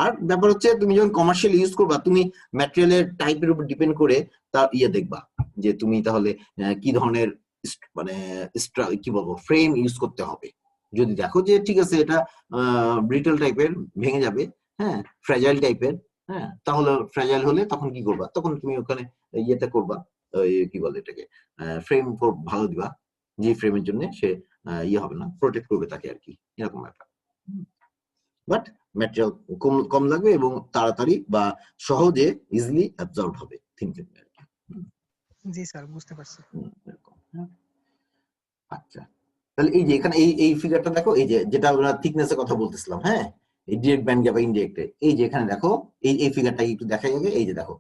[SPEAKER 1] আর ব্যাপার হচ্ছে তুমি যখন কমার্শিয়াল ইউজ করবা, তুমি ম্যাটেরিয়ালের টাইপের উপর ডিপেন্ড করে তা দেখবা যে তুমি তাহলে কি ধরনের মানে কি বলবো ফ্রেম ইউজ করতে হবে। যদি দেখো যে ঠিক আছে এটা ব্রিটেল টাইপের ভেঙে যাবে, হ্যাঁ ফ্র্যাজাইল টাইপের, হ্যাঁ তাহলে ফ্র্যাজাইল হলে তখন কি করবা, তখন তুমি ওখানে ইয়েটা করবা, কি বলে এটাকে ফ্রেম ভালো দিবা, যে ফ্রেমের জন্য সে হবে না, প্রোটেক্ট করবে তাকে আর কি, এরকম ব্যাপার। বাট ম্যাটেরিয়াল কম লাগবে এবং তাড়াতাড়ি বা সহজে ইজিলি অ্যাবজর্ব হবে থিন ফিল্মে।
[SPEAKER 2] জি স্যার বুঝতে পারছি।
[SPEAKER 1] আচ্ছা তাহলে এই যে এখানে এই ফিগারটা দেখো, এই যে যেটা আমরা থিকনেসের কথা বলতেছিলাম, হ্যাঁ এই ডিরেক্ট ব্যান্ড গ্যাপ বা ইনডিরেক্ট, এই যে এখানে দেখো এই ফিগারটা একটু দেখাই আগে। এই যে দেখো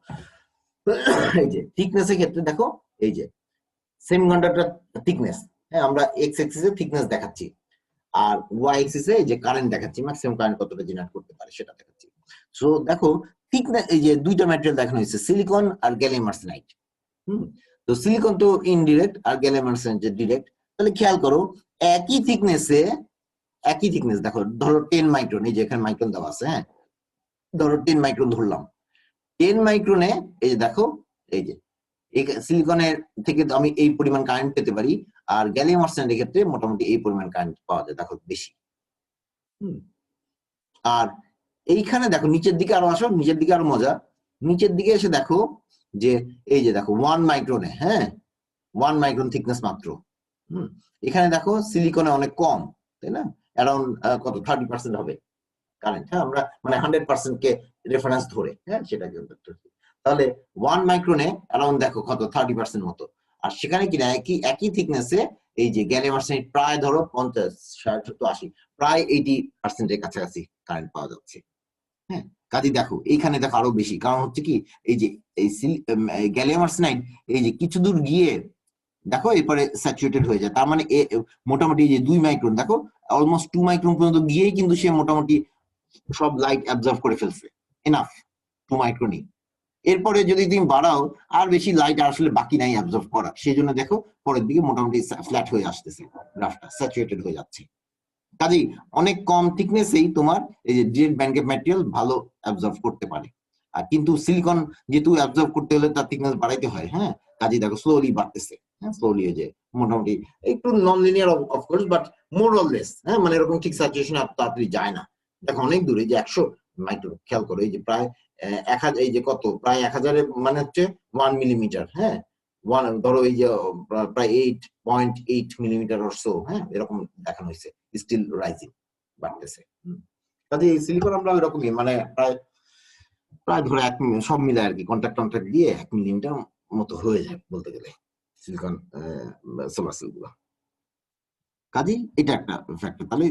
[SPEAKER 1] এই যে থিকনেসের ক্ষেত্রে দেখো, এই যে সেমিকন্ডাক্টর থিকনেস, হ্যাঁ আমরা এক্স অ্যাক্সিসে থিকনেস দেখাচ্ছি, আর ওয়াই অ্যাক্সিসে এই যে কারেন্ট দেখাচ্ছি, ম্যাক্সিমাম কারেন্ট কতটা জেনারেট করতে পারে সেটা দেখাচ্ছি। সো দেখো থিকনেস, এই যে দুইটা ম্যাটেরিয়াল দেখানো হয়েছে, সিলিকন আর গ্যালিয়াম আর্সেনাইড। তো সিলিকন তো ইনডিরেক্ট আর গ্যালিয়াম আর্সেনাইড ডিরেক্ট। তাহলে খেয়াল করো একই থিকনেস দেখো, ধরো 10 মাইক্রন, এই যে এখানে মাইক্রন দেওয়া আছে, হ্যাঁ ধরো 10 মাইক্রন ধরলাম। 10 মাইক্রনে এই যে দেখো, এই যে সিলিকনের থেকে আমি এই পরিমাণ কারেন্ট পেতে পারি, আর গ্যালিয়াম আর্সেনাইডের ক্ষেত্রে মোটামুটি এই পরিমাণ কারেন্ট পাওয়া যায়, দেখো বেশি। আর এইখানে দেখো নিচের দিকে আরো আসো, নিচের দিকে আরো মজা, নিচের দিকে এসে দেখো যে এই যে দেখো 1 মাইক্রনে, হ্যাঁ 1 মাইক্রন থিকনেস মাত্র। এখানে দেখো সিলিকনে অনেক কম, তাই না, অ্যারাউন্ড কত 30% হবে কারেন্ট, হ্যাঁ আমরা মানে 100% কে রেফারেন্স ধরে, হ্যাঁ সেটাকে। তাহলে 1 মাইক্রনে অ্যারাউন্ড দেখো কত 30% মতো। আর সেখানে কিনা একই থিকনেসে এই যে গ্যালিয়াম আর্সেনাইড প্রায় ধরো 50, 60, 70, 80 প্রায় 80% এর কাছাকাছি কারেন্ট পাওয়া যাচ্ছে। হ্যাঁ কাজে দেখো এইখানে দেখো আরো বেশি, কারণ হচ্ছে কি এই যে এই গ্যালিয়াম আর্সেনাইড এই যে কিছু দূর গিয়ে দেখো এরপরে স্যাচুরেটেড হয়ে যায়, তার মানে মোটামুটি যে 2 মাইক্রন দেখো অলমোস্ট 2 মাইক্রন পর্যন্ত গিয়েই কিন্তু সে মোটামুটি সব লাইট অ্যাবজর্ব করে ফেলছে, এনাফ 2 মাইক্রনই। এরপরে যদি তুমি বাড়াও আর বেশি লাইট আসলে বাকি নাই অ্যাবজর্ব করা, সেই জন্য দেখো পরের দিকে মোটামুটি ফ্ল্যাট হয়ে আসতেছে, গ্রাফটা স্যাচুরেটেড হয়ে যাচ্ছে। কাজেই অনেক কম থিকনেসেই তোমার এই যে ডিরেক্ট ব্যান্ড গ্যাপ ম্যাটেরিয়াল ভালো অ্যাবজর্ব করতে পারে। আর কিন্তু সিলিকন যেহেতু অ্যাবজর্ব করতে হলে তার থিকনেস বাড়াইতে হয়, হ্যাঁ কাজেই দেখো স্লোলি বাড়তেছে, হ্যাঁ স্লোলি হয়ে যায়, মোটামুটি একটু non linear of course but more or less, হ্যাঁ মানে এরকম ঠিক স্যাচুরেশন এত তাড়াতাড়ি যায় না। দেখো অনেক দূরে যে 100 মাইক্রো, খেয়াল করো এই যে প্রায় 1000, এই যে কত প্রায় 1000 মানে হচ্ছে 1 মিলিমিটার, হ্যাঁ ধরো এই যে প্রায় 8.8 মিলিমিটার অর সো, হ্যাঁ এরকম দেখানো হয়েছে, স্টিল রাইজিং, বাড়তেছে। কাজে সিলিকন আমরা ওইরকমই মানে প্রায় ধরো সব মিলে আর কি, কন্ট্যাক্ট দিয়ে 1 মিলিমিটার মতো হয়ে যায় বলতে গেলে সিলিকন সোলার সেল গুলো। কাজেই এটা একটা ফ্যাক্টর। তাহলে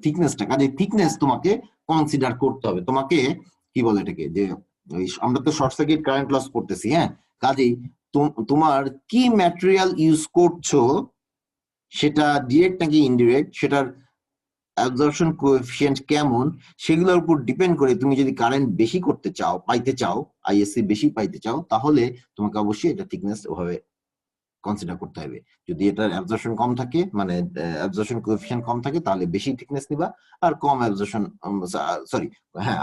[SPEAKER 1] থিকনেসটা, কাজে থিকনেস তোমাকে কনসিডার করতে হবে। তোমাকে কি বলে এটাকে যে আমরা তো শর্ট সার্কিট কারেন্ট লস করতেছি, হ্যাঁ কাজেই তোমার কি ম্যাটেরিয়াল ইউজ করছো, সেটা ডিরেক্ট নাকি ইনডিরেক্ট, সেটার অ্যাবজর্পশন কোএফিসিয়েন্ট কেমন সেগুলোর উপর ডিপেন্ড করে তুমি যদি কারেন্ট বেশি পাইতে চাও, আইএসসি বেশি পাইতে চাও, তাহলে তোমাকে অবশ্যই এটা থিকনেস ওভাবে কনসিডার করতে হবে। যদি এটার অ্যাবজর্পশন কম থাকে, মানে অ্যাবজর্পশন কোএফিসিয়েন্ট কম থাকে, তাহলে বেশি থিকনেস নিবা। আর কম অ্যাবজর্পশন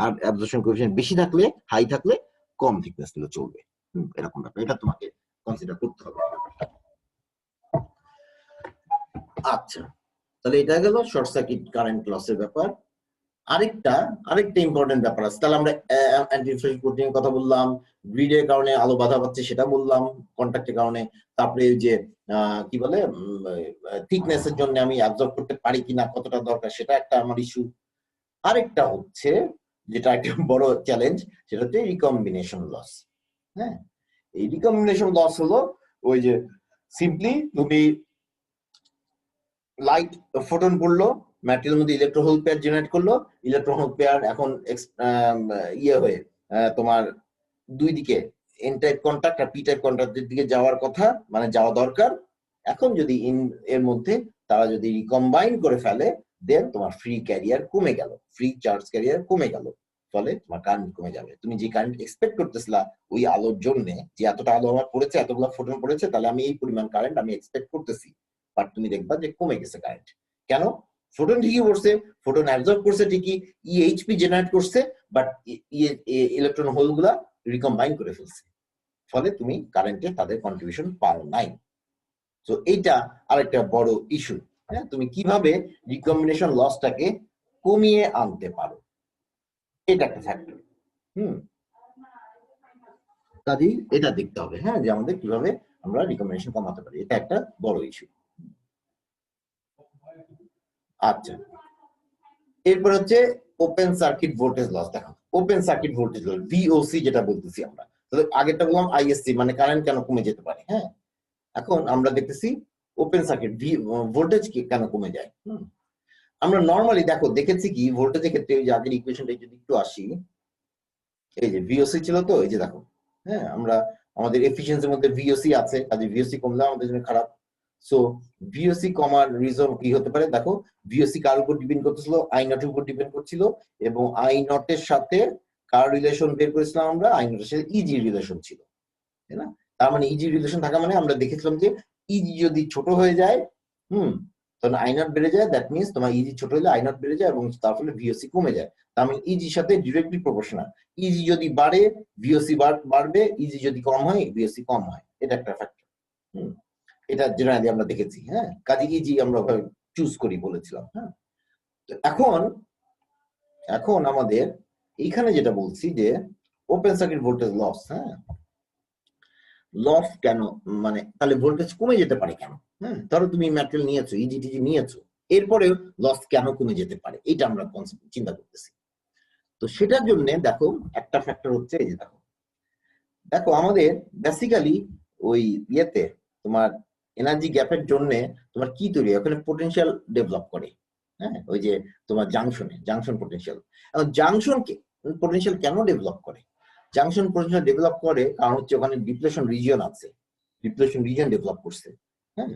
[SPEAKER 1] আর অ্যাবজর্পশন কোএফিসিয়েন্ট বেশি থাকলে, হাই থাকলে কম থিকনেস নিলে চলবে। এরকম ব্যাপার, এটা তোমাকে কনসিডার করতে হবে। আচ্ছা, তাহলে এটা গেল শর্ট সার্কিট কারেন্ট লসের ব্যাপার। আরেকটা ইম্পর্টেন্ট ব্যাপার আছে। তাহলে আমরা অ্যান্টিফ্রেশ কোটিং কথা বললাম, গ্রিডের কারণে আলো বাধা পাচ্ছে সেটা বললাম, কন্ট্যাক্টের কারণে। তারপরে যে কি বলে থিকনেস এর জন্য আমি অ্যাবজর্ব করতে পারি কিনা, কতটা দরকার, সেটা একটা আমার ইস্যু। আরেকটা হচ্ছে যেটা একটা বড় চ্যালেঞ্জ, সেটা হচ্ছে রিকম্বিনেশন লস। হ্যাঁ, এই রিকম্বিনেশন লস হলো ওই যে সিম্পলি তুমি লাইট ফোটন পড়লো, ম্যাটেরিয়ালের মধ্যে ইলেকট্রন হোল পেয়ার জেনারেট করলো, ইলেকট্রন হোল পেয়ার এখন হয়ে তোমার দুই দিকে এন টাইপ কন্টাক্ট আর পি টাইপ কন্টাক্টের দিকে যাওয়ার কথা, মানে যাওয়া দরকার। এখন যদি এর মধ্যে তারা যদি রিকম্বাইন করে ফেলে, দেন তোমার ফ্রি ক্যারিয়ার কমে গেল, ফ্রি চার্জ ক্যারিয়ার কমে গেল, ফলে তোমার কারেন্ট কমে যাবে। তুমি যে কারেন্ট এক্সপেক্ট করতেছিলা ওই আলোর জন্য, যে এতটা আলো আমার পড়েছে, এতগুলো ফোটন পড়েছে, তাহলে আমি এই পরিমাণ কারেন্ট আমি এক্সপেক্ট করতেছি, বাট তুমি দেখবা যে কমে গেছে কারেন্ট। কেন? ফোটন ঠিকই পড়ছে, ফোটন অ্যাবজর্ব করছে ঠিকই, ইএইচপি জেনারেট করছে, বাট ইলেকট্রন হোল গুলা রিকম্বাইন করে ফেলছে, ফলে তুমি কারেন্টে তাদের কন্ট্রিবিউশন পাও নাই। তো এইটা আরেকটা বড় ইস্যু। হ্যাঁ, তুমি কিভাবে রিকম্বিনেশন লসটাকে কমিয়ে আনতে পারো, এটা একটা ফ্যাক্টর। কাজেই এটা দেখতে হবে, হ্যাঁ, যে আমাদের কিভাবে আমরা রিকম্বিনেশন কমাতে পারি, এটা একটা বড় ইস্যু। আচ্ছা, এরপর হচ্ছে ওপেন সার্কিট ভোল্টেজ লস। দেখো, open circuit voltage loss, VOC যেটা বলতেছি আমরা, তাহলে আগেরটা বললাম আইএসসি, মানে কারেন্ট কেন কমে যেতে পারে। হ্যাঁ, এখন আমরা দেখতেছি ওপেন সার্কিট ভোল্টেজ কেন কমে যায়। আমরা নরমালি দেখেছি কি ভোল্টেজের ক্ষেত্রে, ওই যে আগের ইকুয়েশনটা যদি একটু আসি, এই যে ভিওসি ছিল, তো এই যে দেখো, হ্যাঁ, আমরা আমাদের এফিসিয়েন্সির মধ্যে ভিওসি আছে, কাজে ভিওসি কমলে আমাদের জন্য খারাপ। সো ভিওসি কমার রিজন কি হতে পারে? দেখো, ভিওসি কার উপর ডিপেন্ড করতেছিল? আই নটের উপর ডিপেন্ড করছিল, এবং আই নটের সাথে কার রিলেশন বের করেছিলাম আমরা? আই নটের সাথে ইজি রিলেশন ছিল, তাই না? তার মানে ইজি রিলেশন থাকা মানে আমরা দেখেছিলাম যে ইজি যদি ছোট হয়ে যায়, তখন আই নট বেড়ে যায়, দ্যাট মিনস তোমার ইজি ছোট হলে আই নট বেড়ে যায়, এবং তার ফলে ভিওসি কমে যায়। তার মানে ইজির সাথে ডিরেক্টলি প্রপোর্শনাল। ইজি যদি বাড়ে, ভিওসি বাড়বে, ইজি যদি কম হয়, ভিওসি কম হয়। এটা একটা ফ্যাক্টর। এটা জেনারেলি আমরা দেখেছি। হ্যাঁ, কাজে ইজি আমরা চুজ করি বলেছিলাম। হ্যাঁ, এখন আমাদের এইখানে যেটা বলছি যে ওপেন সার্কিট ভোল্টেজ লস, হ্যাঁ, লস কেন, মানে তাহলে ভোল্টেজ কমে যেতে পারে কেন? ধরো তুমি ম্যাটেরিয়াল নিয়েছো, ইজিটিজি নিয়েছো, এরপরেও লস কেন কমে যেতে পারে, এটা আমরা চিন্তা করতেছি। তো সেটার জন্য দেখো, একটা ফ্যাক্টর হচ্ছে এই যে দেখো আমাদের বেসিক্যালি ওই ইয়েতে তোমার এনার্জি গ্যাপের জন্য তোমার কি তৈরি হয়? ওখানে পোটেনশিয়াল ডেভেলপ করে। হ্যাঁ, ওই যে তোমার জাংশন পোটেনশিয়াল। এখন জাংশন পোটেনশিয়াল কেন ডেভেলপ করে? জাংশন পোটেনশিয়াল ডেভেলপ করে কারণ হচ্ছে ওখানে ডিপ্লেশন রিজিয়ন আছে, ডিপ্লেশন রিজিয়ন ডেভেলপ করছে। হ্যাঁ,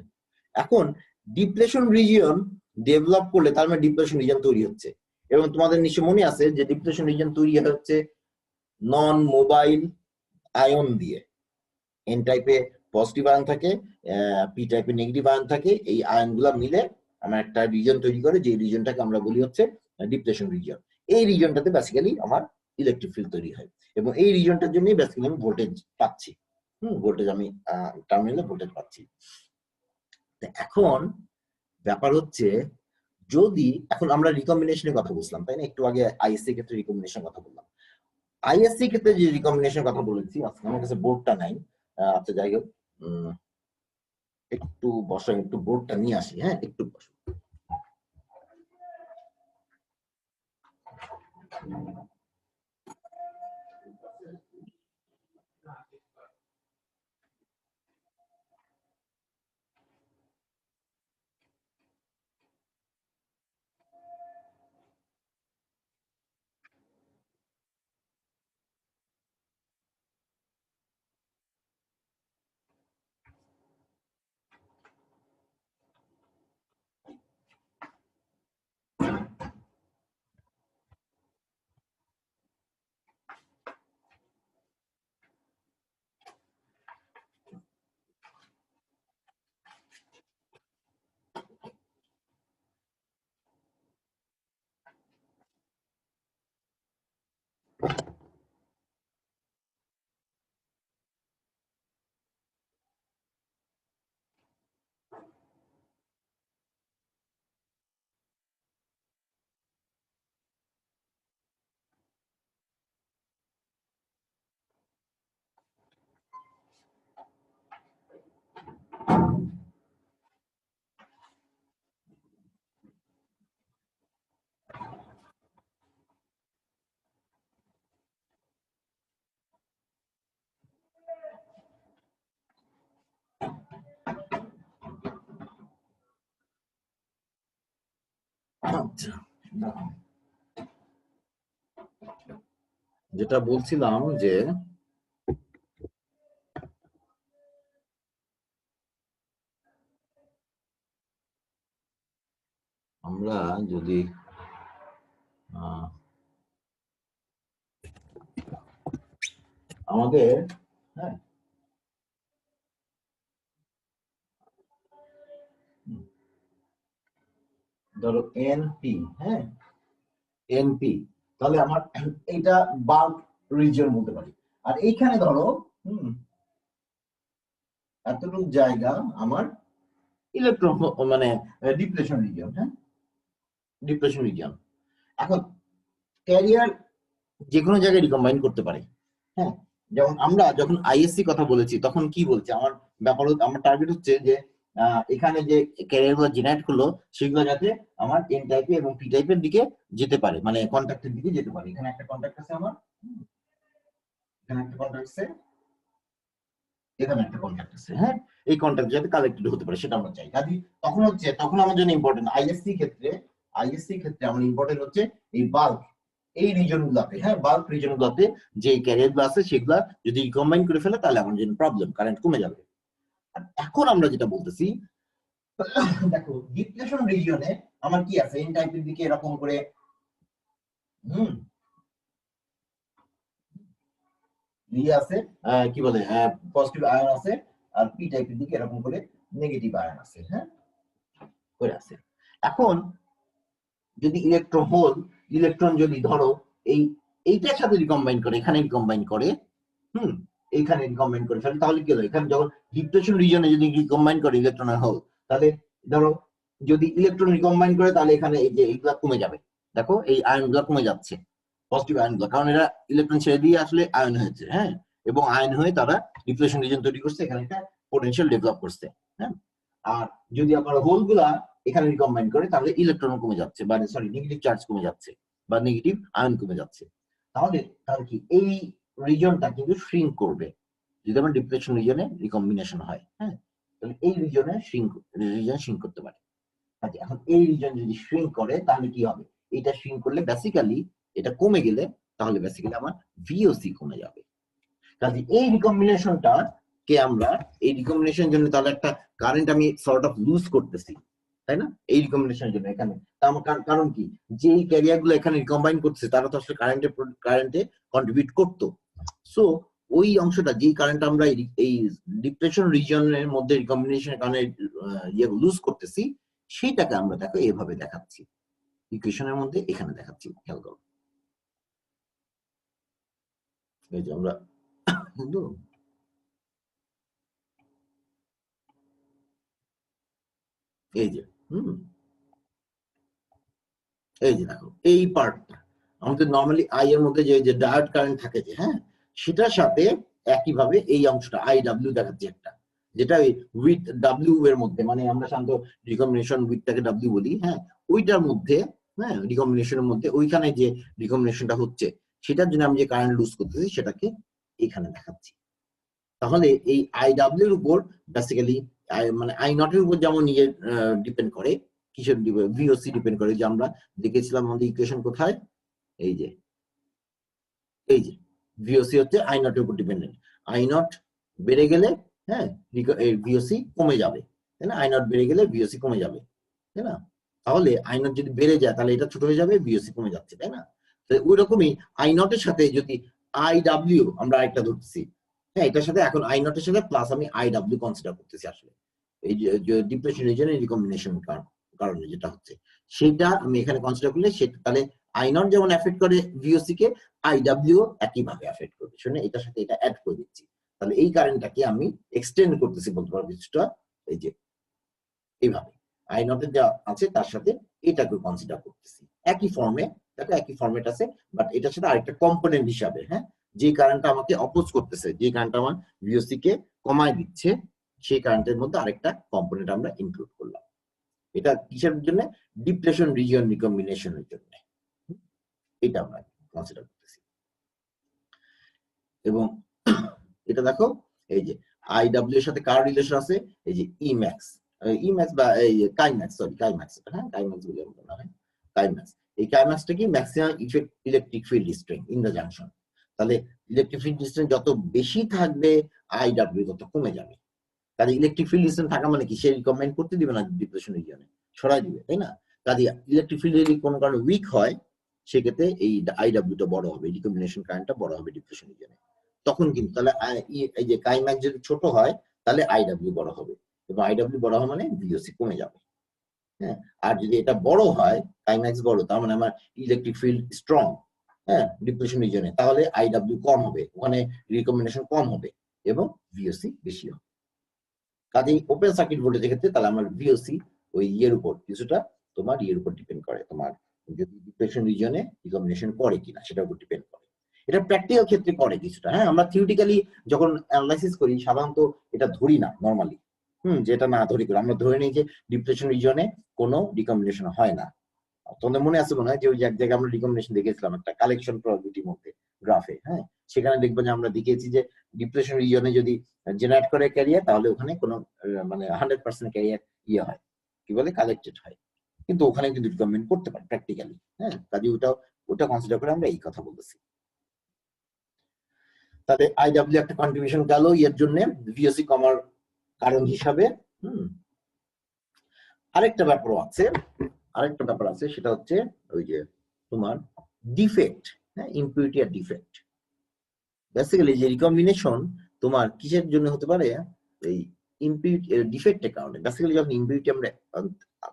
[SPEAKER 1] এখন ডিপ্লেশন রিজিয়ন ডেভেলপ করলে তার মানে ডিপ্লেশন রিজিয়ন তৈরি হচ্ছে, এবং তোমাদের নিশ্চয় মনে আছে যে ডিপ্লেশন রিজিয়ন তৈরি হচ্ছে নন মোবাইল আয়ন দিয়ে। এন টাইপে পজিটিভ আয়ন থাকে, পি টাইপে নেগেটিভ আয়ন থাকে, এই আয়নগুলা মিলে আমার একটা রিজন তৈরি করে, যে রিজনটাকে আমরা বলি হচ্ছে ডিপ্লেশন রিজন। এই রিজনটাতে বেসিক্যালি আমার ইলেকট্রিক ফিল্ড তৈরি হয়, এবং এই রিজনটার জন্যই বেসিক্যালি আমি ভোল্টেজ পাচ্ছি। ভোল্টেজ আমি টার্মিনালে ভোল্টেজ পাচ্ছি। এখন ব্যাপার হচ্ছে, যদি এখন আমরা রিকম্বিনেশনের কথা বুঝলাম, তাই না? একটু আগে আইএসসি ক্ষেত্রে রিকম্বিনেশনের কথা বললাম। আইএসসি ক্ষেত্রে যে রিকম্বিনেশনের কথা বলেছি, আজকে আমার কাছে বোর্ডটা নাই। আচ্ছা, যাই হোক, একটু বসো, একটু বোর্ডটা নিয়ে আসি। হ্যাঁ, একটু বসো। আচ্ছা, যেটা বলছিলাম যে আমরা যদি আমাদের হ্যাঁ ধরো এনপি, হ্যাঁ এনপি, তাহলে আমার এটা বাল্ক রিজিয়ন বলতে পারি। আর এইখানে ধরো এতটুকু জায়গা আমার ইলেকট্রন মানে ডিপ্লেশন রিজিয়ন, হ্যাঁ ডিপ্লেশন রিজিয়ন। এখন ক্যারিয়ার যে কোনো জায়গায় রিকম্বাইন করতে পারে, হ্যাঁ যেমন আমরা যখন আইএসসি কথা বলেছি তখন কি বলছে, আমার ব্যাপার আমার টার্গেট হচ্ছে যে এখানে যে ক্যারিয়ার গুলো জেনারেট করলো সেগুলো যাতে আমার এন টাইপের এবং পি টাইপের দিকে যেতে পারে, মানে কন্ট্যাক্টের দিকে যেতে পারে। এখানে একটা কন্ট্যাক্ট আছে আমার, এখানে একটা কন্ট্যাক্ট আছে, এখানে একটা কন্ট্যাক্ট আছে, হ্যাঁ এই কন্ট্যাক্ট যাতে কালেক্টেড হতে পারে সেটা আমরা চাই। কাজে তখন হচ্ছে তখন আমার জন্য ইম্পর্টেন্ট আইএসসি ক্ষেত্রে আমার ইম্পর্টেন্ট হচ্ছে এই বাল্ক এই রিজন গুলাতে, হ্যাঁ বাল্ক রিজন গুলাতে যে ক্যারিয়ার গুলো আছে সেগুলা যদি রিকম্বাইন করে ফেলে তাহলে আমার জন্য প্রবলেম, কারেন্ট কমে যাবে। আর এখন আমরা যেটা বলতেছি দেখো ডিপ্লেশন রিজিয়নে আমার কি আছে, এন টাইপের দিকে এরকম করে আছে কি বলে পজিটিভ আয়ন আছে, আর পি টাইপের দিকে এরকম করে নেগেটিভ আয়ন আছে, হ্যাঁ করে আছে। এখন যদি ইলেকট্রন যদি ধরো এইটার সাথে রিকম্বাইন করে, এখানে রিকম্বাইন করে, এইখানে রিকম্বাইন করে ফেলে, তাহলে কি হলো, এখানে যখন ডিপ্লেশন রিজনে যদি রিকম্বাইন করে ইলেকট্রনের হোল, তাহলে ধরো যদি ইলেকট্রন রিকম্বাইন করে তাহলে এখানে এই যে এইগুলা কমে যাবে, দেখো এই আয়ন গুলা কমে যাচ্ছে, পজিটিভ আয়ন গুলা, কারণ এরা ইলেকট্রন ছেড়ে দিয়ে আসলে আয়ন হয়েছে, হ্যাঁ এবং আয়ন হয়ে তারা ডিপ্লেশন রিজন তৈরি করছে, এখানে একটা পোটেনশিয়াল ডেভেলপ করছে, হ্যাঁ। আর যদি আপনার হোল গুলা এখানে রিকম্বাইন করে তাহলে ইলেকট্রন কমে যাচ্ছে, বা সরি নেগেটিভ চার্জ কমে যাচ্ছে বা নেগেটিভ আয়ন কমে যাচ্ছে। তাহলে কি এই রিজনটা কিন্তু শ্রিঙ্ক করবে যদি আমার ডিপ্লেশন রিজনে রিকম্বিনেশন হয়, হ্যাঁ তাহলে এই রিজন শ্রিঙ্ক করতে পারে। আচ্ছা এখন এই রিজন যদি শ্রিঙ্ক করে তাহলে কি হবে, এটা শ্রিঙ্ক করলে বেসিক্যালি এটা কমে গেলে তাহলে বেসিক্যালি আমার ভিওসি কমে যাবে। কাজে এই রিকম্বিনেশনটা কে আমরা এই রিকম্বিনেশন জন্য তাহলে একটা কারেন্ট আমি সর্ট অফ লুজ করতেছি, তাই না এই রিকম্বিনেশনের জন্য। এখানে কারণ কি, যে এই ক্যারিয়ার গুলো এখানে রিকম্বাইন করতেছে তারা তো আসলে কারেন্টে কন্ট্রিবিউট করতো, সো ওই অংশটা যে কারেন্ট আমরা এই ডিপ্লেশন রিজিয়নের মধ্যে রিকম্বিনেশনের কারণে লুজ করতেছি সেইটাকে আমরা দেখো এভাবে দেখাচ্ছি, ইকুয়েশনের মধ্যে এখানে দেখাচ্ছি, খেয়াল করো এই যে আমরা এই যে এই যে দেখো এই পার্টটা আমাদের নরমালি আই এর মধ্যে যে ডায়োড কারেন্ট থাকে যে, হ্যাঁ সেটার সাথে একইভাবে এই অংশটা আই ডাব্লিউ দেখাচ্ছে একটা, যেটা উইথ ডাব্লিউ এর মধ্যে, মানে আমরা সাধারণত রিকম্বিনেশন উইথটাকে ডাব্লিউ বলি, হ্যাঁ ওইটার মধ্যে, হ্যাঁ রিকম্বিনেশনের মধ্যে ওইখানে যে রিকম্বিনেশনটা হচ্ছে সেটার জন্য আমি যে কারেন্ট লুজ করতেছি সেটাকে এখানে দেখাচ্ছি। তাহলে এই আই ডাব্লিউ এর উপর বেসিক্যালি মানে আই নট এর উপর যেমন নিজে ডিপেন্ড করে, কিসের ভিওসি ডিপেন্ড করে, যে আমরা দেখেছিলাম আমাদের ইকুয়েশন কোথায়, এই যে ভিওসি হচ্ছে আই নট এর উপর ডিপেন্ডেন্ট, আই নট বেড়ে গেলে হ্যাঁ ভিওসি কমে যাবে, তাই না, আই নট বেড়ে গেলে ভিওসি কমে যাবে, তাই না। তাহলে আই নট যদি বেড়ে যায় তাহলে এটা ছোট হয়ে যাবে, ভিওসি কমে যাচ্ছে, তাই না। ওই রকমই আই নট এর সাথে যদি আই ডাব্লিউ আমরা আরেকটা ধরছি, হ্যাঁ এটার সাথে এখন আই নট এর সাথে প্লাস আমি আই ডাব্লিউ কনসিডার করতেছি আসলে এই যে ডিপ্লেশন রিজনের রিকম্বিনেশন কারণে যেটা হচ্ছে সেটা আমি এখানে কনসিডার করলে সেটা তাহলে আই নট যেমন এফেক্ট করে ভিওসি কে, আই ডাব্লিউ একইভাবে এফেক্ট করবে, শুনে এটার সাথে এটা অ্যাড করে দিচ্ছি, তাহলে এই কারেন্টটাকে আমি এক্সটেন্ড করতেছি বলতে পারবো কিছুটা, এই যে এইভাবে আই নট এর যা আছে তার সাথে এটাকে কনসিডার করতেছি একই ফর্মে, দেখো একই ফর্মেট আছে, বাট এটার সাথে আরেকটা কম্পোনেন্ট হিসাবে, হ্যাঁ যে কারেন্টটা আমাকে অপোজ করতেছে, যে কারেন্টটা আমার ভিওসি কে কমায় দিচ্ছে, সেই কারেন্টের মধ্যে আরেকটা কম্পোনেন্ট আমরা ইনক্লুড করলাম। এটা কিসের জন্য, ডিপ্লেশন রিজিয়ন রিকম্বিনেশনের জন্য, এটা আমরা কনসিডার করতেছি। এবং এটা দেখো এই যে আই ডাব্লিউ এর সাথে কার রিলেশন আছে, এই যে ইম্যাক্স বা এই কাইম্যাক্স, সরি কাইম্যাক্স, হ্যাঁ কাইম্যাক্স বলে মনে হয়, কাইম্যাক্স। এই কাইম্যাক্সটা কি maximum effect electric field strength in the junction. তাহলে ইলেকট্রিক ফিল্ড স্ট্রেংথ যত বেশি থাকবে আইডব্লিউ তত কমে যাবে। কাজে ইলেকট্রিক ফিল্ড স্ট্রেংথ থাকা মানে কি সে রিকমেন্ড করতে দিবে না ডিপ্রেশন রিজিয়নে, সরাই দিবে, তাই না? কাজে ইলেকট্রিক ফিল্ড যদি কোনো কারণে উইক হয় সেক্ষেত্রে এই আইডব্লিউটা বড় হবে, রিকম্বিনেশন কারেন্টটা বড় হবে ডিপ্রেশন রিজিয়নে। তখন কিন্তু তাহলে এই যে কাইম্যাক্স যদি ছোট হয় তাহলে আইডব্লিউ বড় হবে, এবং আইডব্লিউ বড় হয় মানে ভিওসি কমে যাবে। হ্যাঁ, আর যদি এটা বড় হয় কাইম্যাক্স বড়, তার মানে আমার ইলেকট্রিক ফিল্ড স্ট্রং, হ্যাঁ, ডিপ্রেশন রিজিয়নে, তাহলে আইডব্লিউ কম হবে, ওখানে রিকম্বিনেশন কম হবে এবং ভিওসি বেশি হবে। কাজেই ওপেন সার্কিট ভোল্টেজের ক্ষেত্রে তাহলে আমার ভিওসি ওই ইয়ের উপর কিছুটা তোমার ইয়ের উপর ডিপেন্ড করে, তোমার যদি ডিপ্রেশন রিজিয়নে রিকম্বিনেশন করে কিনা সেটার উপর ডিপেন্ড করে। এটা প্র্যাকটিক্যাল ক্ষেত্রে করে কিছুটা। হ্যাঁ, আমরা থিওরিটিক্যালি যখন অ্যানালাইসিস করি সাধারণত এটা ধরি না নরমালি, যেটা না ধরি করে আমরা ধরে নিই যে ডিপ্রেশন রিজিয়নে কোনো রিকম্বিনেশন হয় না। তোমাদের মনে আছে মনে হয় যে ওই যে এক জায়গায় আমরা রিকম্বিনেশন দেখেছিলাম একটা কালেকশন প্রবাবিলিটির মধ্যে গ্রাফে, হ্যাঁ, সেখানে দেখবো যে আমরা দেখিয়েছি যে ডিপ্রেশন রিজিয়নে যদি জেনারেট করে ক্যারিয়ার তাহলে ওখানে কোনো মানে 100% ক্যারিয়ার ইয়ে হয়, কি বলে কালেক্টেড হয়, কিন্তু ওখানে কিন্তু রিকমেন্ড করতে পারে প্র্যাকটিক্যালি। হ্যাঁ, কাজে ওটা কনসিডার করে আমরা এই কথা বলতেছি। তাহলে আইডব্লিউ একটা কন্ট্রিবিউশন গেল এর জন্য ভিওসি কমার কারণ হিসাবে। আরেকটা ব্যাপার আছে সেটা হচ্ছে ওই যে তোমার ডিফেক্ট, হ্যাঁ, ইম্পিউরিটি আর ডিফেক্ট। বেসিক্যালি যে রিকম্বিনেশন তোমার কিসের জন্য হতে পারে, এই ইম্পিউরিটি ডিফেক্টের কারণে। বেসিক্যালি যখন ইম্পিউরিটি আমরা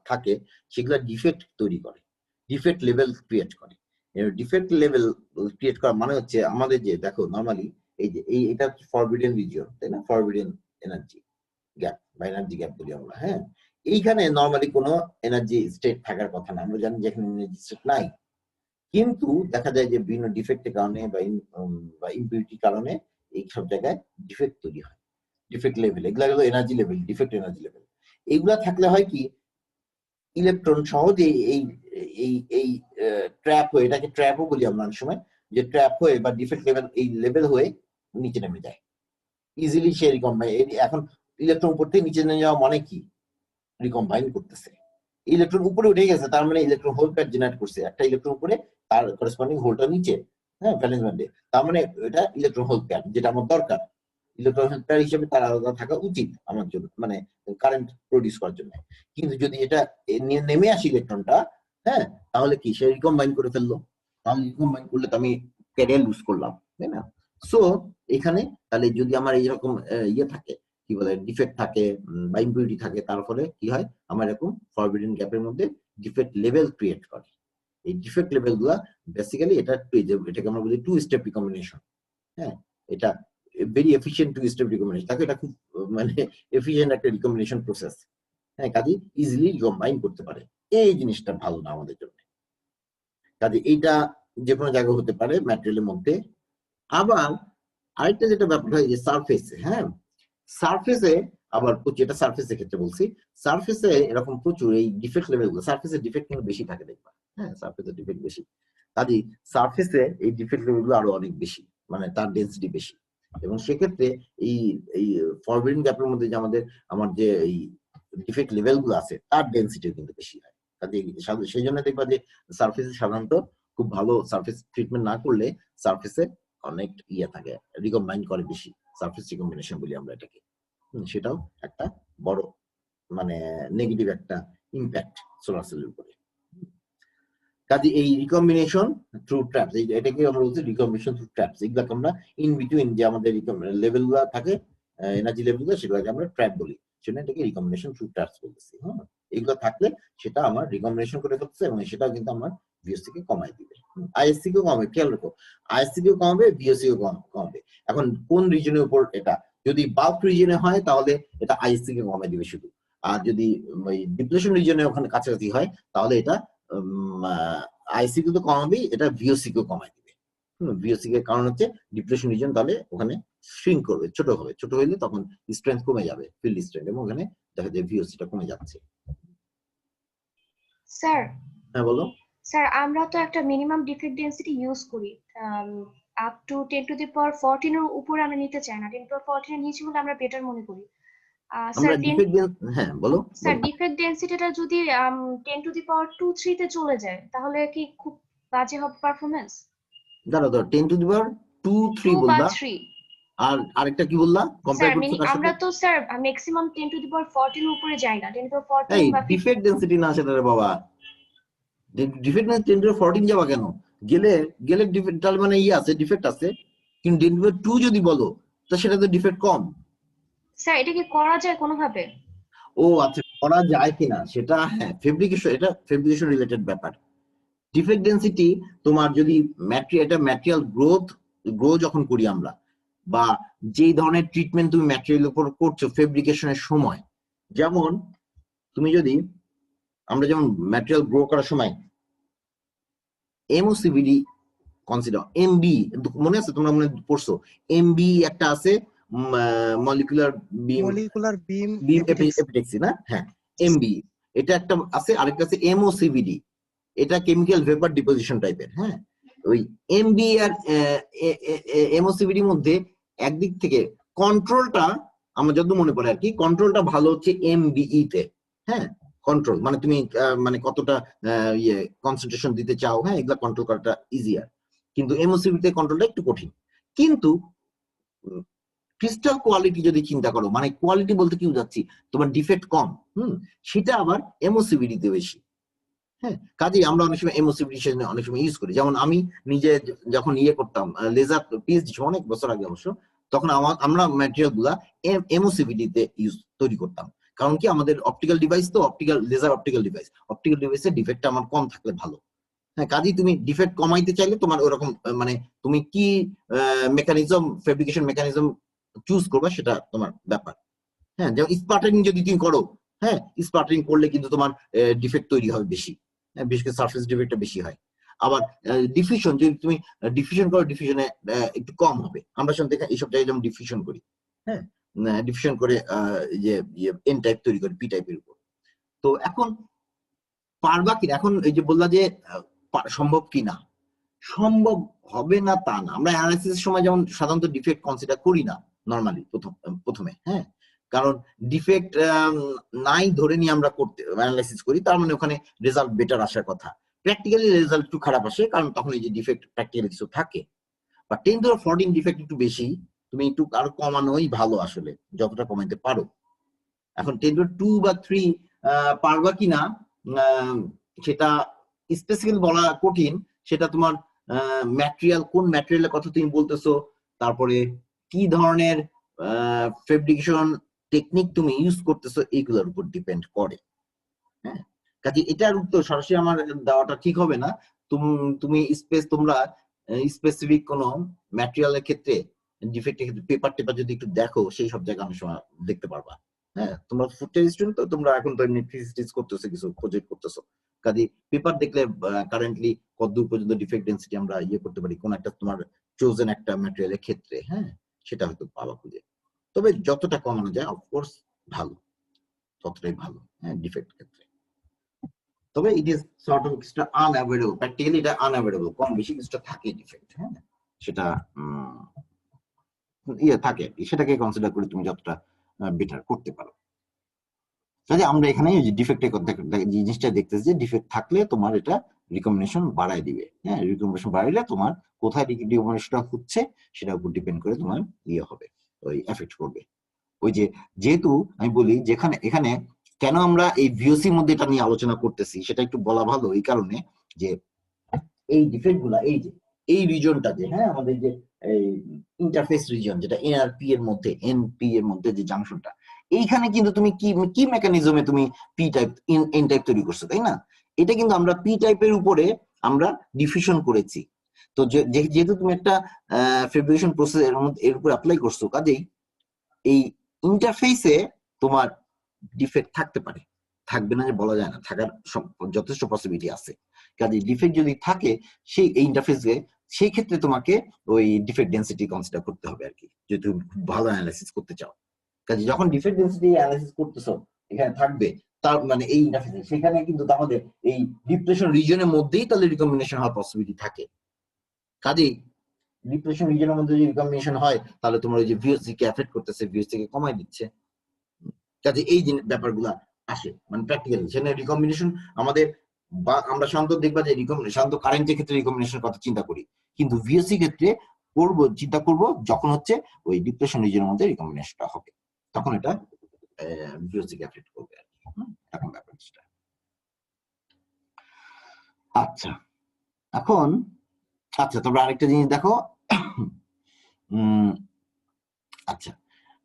[SPEAKER 1] থাকে সেগুলো ডিফেক্ট তৈরি করে, ডিফেক্ট লেভেল ক্রিয়েট করে। ডিফেক্ট লেভেল ক্রিয়েট করা মানে হচ্ছে আমাদের যে দেখো নরমালি এই যে এটা ফরবিডেন রিজিয়ন, তাই না, ফরবিডেন এনার্জি গ্যাপ বা এনার্জি গ্যাপ বলি আমরা। হ্যাঁ, এইখানে নরমালি কোনো এনার্জি স্টেট থাকার কথা না, আমরা জানি যে এখানে এনার্জি স্টেট নাই, কিন্তু দেখা যায় যে বিভিন্ন ডিফেক্টের কারণে বা ইম্পিউরিটির কারণে এই সব জায়গায় ডিফেক্ট তৈরি হয়। ডিফেক্ট লেভেল, এগুলা হলো energy level, defect energy level. এইগুলা থাকলে হয় কি ইলেকট্রন সহজে এই এই এই ট্র্যাপ হয়ে, এটাকে ট্র্যাপও বলি আমরা অনেক সময়, যে ট্র্যাপ হয়ে বা ডিফেক্ট লেভেল এই লেভেল হয়ে নিচে নেমে যায় ইজিলি। সে রিকম্বাইন, এখন ইলেকট্রন উপর থেকে নিচে নেমে যাওয়া মানে কি রিকম্বাইন করতেছে, ইলেকট্রন উপরে উঠে গেছে তার মানে ইলেকট্রন হোল প্যাড জেনারেট করছে, একটা ইলেকট্রন উপরে তার করেসপন্ডিং হোলটা নিচে, হ্যাঁ, ভ্যালেন্স ব্যান্ডে, তার মানে এটা ইলেকট্রন হোল প্যাড, যেটা আমার দরকার। ইলেকট্রন হোল প্যাড হিসেবে তার আলাদা থাকা উচিত আমার জন্য, মানে কারেন্ট প্রডিউস করার জন্য। কিন্তু যদি এটা নেমে আসে ইলেকট্রনটা, হ্যাঁ, তাহলে কি সে রিকম্বাইন করে ফেললো, তাহলে রিকম্বাইন করলে তো আমি ক্যারিয়ার লুজ করলাম, তাই না? সো এখানে তাহলে যদি আমার এইরকম ইয়ে থাকে, কি বলে ডিফেক্ট থাকে বা ইম্পিউরিটি থাকে, তার ফলে কি হয় আমার এরকম ফরবিডেন গ্যাপের মধ্যে ডিফেক্ট লেভেল ক্রিয়েট করে। এই ডিফেক্ট লেভেল গুলা বেসিক্যালি এটাকে আমরা বলি টু স্টেপ রিকম্বিনেশন। হ্যাঁ, এটা very efficient two step recombination থাকে, এটা খুব মানে এফিশিয়েন্ট একটা রিকম্বিনেশন প্রসেস। হ্যাঁ, কাজে ইজিলি রিকম্বাইন করতে পারে, এই জিনিসটা ভালো না আমাদের জন্য। কাজে এইটা যে কোনো জায়গায় হতে পারে ম্যাটেরিয়ালের মধ্যে। আবার আরেকটা যেটা ব্যাপার হয় যে সারফেসে, হ্যাঁ, সারফেসে আবার প্রচুর, এটা সারফেসের ক্ষেত্রে বলছি, সারফেসে এরকম প্রচুর এই ডিফেক্ট লেভেল গুলো, সারফেসের ডিফেক্ট কিন্তু বেশি থাকে দেখবা। হ্যাঁ, সারফেসের ডিফেক্ট বেশি, কাজেই সারফেসে এই ডিফেক্ট লেভেল গুলো আরো অনেক বেশি, মানে তার ডেন্সিটি বেশি। এবং সেক্ষেত্রে এই এই ফরবিডেন গ্যাপের মধ্যে যে আমার যে এই ডিফেক্ট লেভেল গুলো আছে তার ডেন্সিটিও কিন্তু বেশি হয়। কাজে সেই জন্য দেখবা যে সারফেসে সাধারণত খুব ভালো সারফেস ট্রিটমেন্ট না করলে সারফেসে অনেক ইয়ে থাকে, রিকম্বাইন করে বেশি, সারফেস রিকম্বিনেশন বলি আমরা এটাকে। সেটাও একটা বড় মানে নেগেটিভ একটা ইম্প্যাক্ট সোলার সেলের উপরে। কাজে এই রিকম্বিনেশন থ্রু ট্র্যাপস, এটাকে আমরা বলছি রিকম্বিনেশন থ্রু ট্র্যাপস। এগুলাকে আমরা ইন বিটুইন যে আমাদের লেভেল গুলো থাকে, এনার্জি লেভেল গুলো, সেগুলোকে আমরা ট্র্যাপ বলি, সেটা এটাকে রিকম্বিনেশন থ্রু ট্র্যাপস বলতেছি। হ্যাঁ, এগুলো থাকলে সেটা আমার রিকম্বিনেশন করে ফেলছে এবং সেটাও কিন্তু আমার ভিওসি কে কমাই দিবে, আইএসসি কেও কমাবে। খেয়াল রাখো, আইএসসি কেও কমাবে, ভিওসি কেও কমাবে। এখন কোন রিজনের উপর এটা, যদি বাল্ক রিজনে হয় তাহলে এটা আইএসসি কে কমাই দিবে শুধু, আর যদি ডিপ্রেশন রিজনে ওখানে কাছাকাছি হয় তাহলে এটা আইসি কে তো কমাবেই, এটা ভিওসি কেও কমাই দিবে। ভিওসি কে কারণ হচ্ছে ডিপ্রেশন রিজন, তাহলে ওখানে শ্রিঙ্ক করবে, ছোট হবে, ছোট হইলে তখন স্ট্রেংথ কমে যাবে, ফিল্ড স্ট্রেংথ, এবং ওখানে দেখা যায় ভিওসিটা কমে যাচ্ছে।
[SPEAKER 3] স্যার,
[SPEAKER 1] হ্যাঁ বলো।
[SPEAKER 3] স্যার আমরা তো একটা মিনিমাম ডিফেক্ট ডেন্সিটি ইউজ করি, আপ টু 10 টু দি পাওয়ার 14 এর উপরে আমরা নিতে চাই না, 10 টু দি পাওয়ার 14 এর নিচে হলে আমরা বেটার মনে করি।
[SPEAKER 1] আমরা
[SPEAKER 3] স্যার
[SPEAKER 1] ডিফেক্ট, হ্যাঁ বলো
[SPEAKER 3] স্যার
[SPEAKER 1] বলো।
[SPEAKER 3] ডিফেক্ট ডেন্সিটিটা যদি 10⁻²³ তে চলে যায় তাহলে কি খুব বাজে হবে পারফরমেন্স?
[SPEAKER 1] দাঁড়াও 10⁻², 3
[SPEAKER 3] 2 বা
[SPEAKER 1] বললা,
[SPEAKER 3] 3?
[SPEAKER 1] আর আরেকটা কি বললা, কম্পেয়ার
[SPEAKER 3] স্যার
[SPEAKER 1] করছো কার সাথে?
[SPEAKER 3] আমরা তো স্যার ম্যাক্সিমাম 10⁻14 এর উপরে যাই না, 10⁻14
[SPEAKER 1] এই
[SPEAKER 3] বা 15।
[SPEAKER 1] ডিফেক্ট ডেন্সিটি না সেটা রে বাবা, ডিফেক্ট না 10⁻14 যাবা কেন? গেলে গেলে ডিফেক্ট, তার মানে ইয়ে আছে, ডিফেক্ট আছে, কিন্তু 10⁻2 যদি বলো তো সেটা তো ডিফেক্ট কম।
[SPEAKER 3] স্যার এটা কি করা যায় কোনোভাবে?
[SPEAKER 1] ও আচ্ছা, করা যায় কিনা সেটা, হ্যাঁ ফেব্রিকেশন, এটা ফেব্রিকেশন রিলেটেড ব্যাপার। ডিফেক্ট ডেন্সিটি তোমার যদি ম্যাটেরিয়াল গ্রো যখন করি আমরা, বা যেই ধরনের ট্রিটমেন্ট তুমি ম্যাটেরিয়ালের উপর করছো ফেব্রিকেশনের সময়, যেমন তুমি যদি, আমরা যেমন ম্যাটেরিয়াল গ্রো করার সময় এমওসিভিডি কনসিডার, এমবি, মনে আছে তোমরা মনে পড়ছো, এমবি একটা আছে, মলিকুলার বিম
[SPEAKER 2] মলিকুলার বিম
[SPEAKER 1] বিম
[SPEAKER 2] এপিটেক্সি।
[SPEAKER 1] এপিটেক্সি না, হ্যাঁ এমবি, এটা একটা আছে, আরেকটা আছে এমওসিভিডি, এটা কেমিক্যাল ভেপার ডিপোজিশন টাইপের। হ্যাঁ, ওই এমবি আর এমওসিভিডির মধ্যে একদিক থেকে কন্ট্রোলটা, আমার যত মনে পড়ে আর কি, কন্ট্রোলটা ভালো হচ্ছে এমবিই তে। হ্যাঁ, কন্ট্রোল মানে তুমি মানে কতটা ইয়ে কনসেন্ট্রেশন দিতে চাও, হ্যাঁ এগুলা কন্ট্রোল করাটা ইজিয়ার, কিন্তু এমওসিভিতে কন্ট্রোলটা একটু কঠিন। কিন্তু ক্রিস্টাল কোয়ালিটি যদি চিন্তা করো, মানে কোয়ালিটি বলতে কি বুঝাচ্ছি, তোমার ডিফেক্ট কম, সেটা আবার এমওসিভিডি তে বেশি। হ্যাঁ, কাজেই আমরা অনেক সময় এমওসিভিডি অনেক সময় ইউজ করি। যেমন আমি নিজে যখন ইয়ে করতাম লেজার পিএইচডি অনেক বছর আগে অবশ্য, তখন আমরা ম্যাটেরিয়াল গুলা এমওসিভিডি তে তৈরি করতাম। কারণ কি, আমাদের অপটিক্যাল ডিভাইস তো, অপটিক্যাল ডিভাইসের ডিফেক্টটা আমার কম থাকলে ভালো। হ্যাঁ, কাজেই তুমি ডিফেক্ট কমাইতে চাইলে তোমার ওরকম মানে তুমি কি মেকানিজম, ফেব্রিকেশন মেকানিজম চুজ করবা সেটা তোমার ব্যাপার। হ্যাঁ, যেমন স্পাটারিং যদি তুমি করো, হ্যাঁ স্পাটারিং করলে কিন্তু তোমার ডিফেক্ট তৈরি হবে বেশি, বিশেষ করে সারফেস ডিফেক্টটা বেশি হয়। আবার ডিফিউশন যদি তুমি ডিফিউশন করো, ডিফিউশনে একটু কম হবে। আমরা সাধারণত এইসব জায়গায় যেমন ডিফিউশন করি, হ্যাঁ ডিফিউশন করে যে এন টাইপ তৈরি করি পি টাইপের উপর। তো এখন পারবা কিনা, এখন এই যে বললা যে সম্ভব কিনা, সম্ভব হবে না তা না। আমরা অ্যানালাইসিসের সময় যেমন সাধারণত ডিফেক্ট কনসিডার করি না নরমালি প্রথমে, হ্যাঁ কারণ ডিফেক্ট নাই ধরে নিয়ে আমরা করতে অ্যানালাইসিস করি, তার মানে ওখানে রেজাল্ট বেটার আসার কথা। প্র্যাকটিক্যালি রেজাল্ট একটু খারাপ আসে, কারণ তখন এই যে ডিফেক্ট প্র্যাকটিক্যালি কিছু থাকে। বা 10⁻14 ডিফেক্ট একটু বেশি, তুমি একটু আরো কমানোই ভালো আসলে, যতটা কমাইতে পারো। এখন 10⁻2 বা 3 পারবা কিনা সেটা স্পেসিফিক বলা কঠিন। সেটা তোমার ম্যাটেরিয়াল, কোন ম্যাটেরিয়ালের কথা তুমি বলতেছো, তারপরে কি ধরনের ফেব্রিকেশন টেকনিক তুমি ইউজ করতেছো, এইগুলোর উপর ডিপেন্ড করে। হ্যাঁ, কাজে এটার উত্তর সরাসরি আমার দেওয়াটা ঠিক হবে না। তুমি তোমরা স্পেসিফিক কোন ম্যাটেরিয়ালের ক্ষেত্রে, ডিফেক্টের ক্ষেত্রে পেপার যদি একটু দেখো, সেই সব জায়গা অনেক সময় দেখতে পারবা। হ্যাঁ, তোমরা ফুড স্টুডেন্ট তো, তোমরা এখন তো এমনি থিসিস করতেছো, কিছু প্রজেক্ট করতেছো, কাজে পেপার দেখলে কারেন্টলি কতদূর পর্যন্ত ডিফেক্ট ডেন্সিটি আমরা ইয়ে করতে পারি কোন একটা তোমার চোজেন একটা ম্যাটেরিয়ালের ক্ষেত্রে, হ্যাঁ সেটা হয়তো পাওয়া খুঁজে। তবে যতটা কমানো যায় অফকোর্স ভালো, ততটাই ভালো, হ্যাঁ ডিফেক্ট ক্ষেত্রে। তবে ইট ইজ সর্ট অফ কিছুটা আনঅ্যাভয়েডেবল, প্র্যাকটিক্যালি এটা আনঅ্যাভয়েডেবল, কম বেশি কিছুটা থাকে ডিফেক্ট। হ্যাঁ, সেটা ইয়ে থাকে, সেটাকে কনসিডার করে তুমি যতটা বেটার করতে পারো। কাজে আমরা এখানে ডিফেক্টের জিনিসটা দেখতেছি যে ডিফেক্ট থাকলে তোমার এটা রিকমেন্ডেশন বাড়ায় দিবে। হ্যাঁ, রিকমেন্ডেশন বাড়াইলে তোমার কোথায় রিকমেন্ডেশনটা হচ্ছে সেটার উপর ডিপেন্ড করে তোমার ইয়ে হবে, ওই এফেক্ট করবে। ওই যে যেহেতু আমি বলি যেখানে এখানে কেন আমরা এই ভিওসির মধ্যে এটা নিয়ে আলোচনা করতেছি সেটা একটু বলা ভালো, এই কারণে যে এই ডিফেক্ট গুলা, এই যে এই রিজনটা যে, হ্যাঁ আমাদের যে এই ইন্টারফেস রিজন, যেটা এনআরপি এর মধ্যে, এনপি এর মধ্যে যে জাংশনটা, এইখানে কিন্তু তুমি কি মেকানিজমে তুমি পি টাইপ এন টাইপ তৈরি করছো, তাই না? এটা কিন্তু আমরা পি টাইপের উপরে আমরা ডিফিউশন করেছি। তো যেহেতু তুমি একটা ফেব্রিকেশন প্রসেস এর উপর অ্যাপ্লাই করছো, কাজেই এই ইন্টারফেসে তোমার ডিফেক্ট থাকতে পারে, থাকবে না যে বলা যায় না, থাকার যথেষ্ট পসিবিলিটি আছে। কাজে ডিফেক্ট যদি থাকে সেই ইন্টারফেসে, সেই ক্ষেত্রে তোমাকে ওই ডিফেক্ট ডেন্সিটি কনসিডার করতে হবে আর কি, যদি তুমি ভালো অ্যানালাইসিস করতে চাও। কাজে যখন ডিফেক্ট ডেন্সিটি অ্যানালাইসিস করতেছো, এখানে থাকবে তার মানে এই ইন্টারফেসে, সেখানে কিন্তু তাহলে এই ডিপ্রেশন রিজনের মধ্যেই তাহলে রিকম্বিনেশন হওয়ার পসিবিলিটি থাকে। কাজেই ডিপ্রেশন রিজনের মধ্যে যদি রিকম্বিনেশন হয়, তাহলে তোমার ওই যে ভিওসি কে এফেক্ট করতেছে, ভিওসি কে কমাই দিচ্ছে। কাজে এই ব্যাপারগুলা আসে মানে প্র্যাকটিক্যালি সেখানে রিকম্বিনেশন আমাদের বা আমরা সাধারণত দেখবা যে সাধারণত কারেন্টের ক্ষেত্রে রিকম্বিনেশনের কথা চিন্তা করি, কিন্তু ভিএসসি ক্ষেত্রে চিন্তা করব যখন হচ্ছে ওই ডিপ্রেশন রিজনের মধ্যে রিকম্বিনেশনটা হবে, তখন এটা ভিএসসি কে এফেক্ট করবে আর কি। এখন ব্যাপারটা আচ্ছা, এখন আচ্ছা তোমরা আরেকটা জিনিস দেখো। আচ্ছা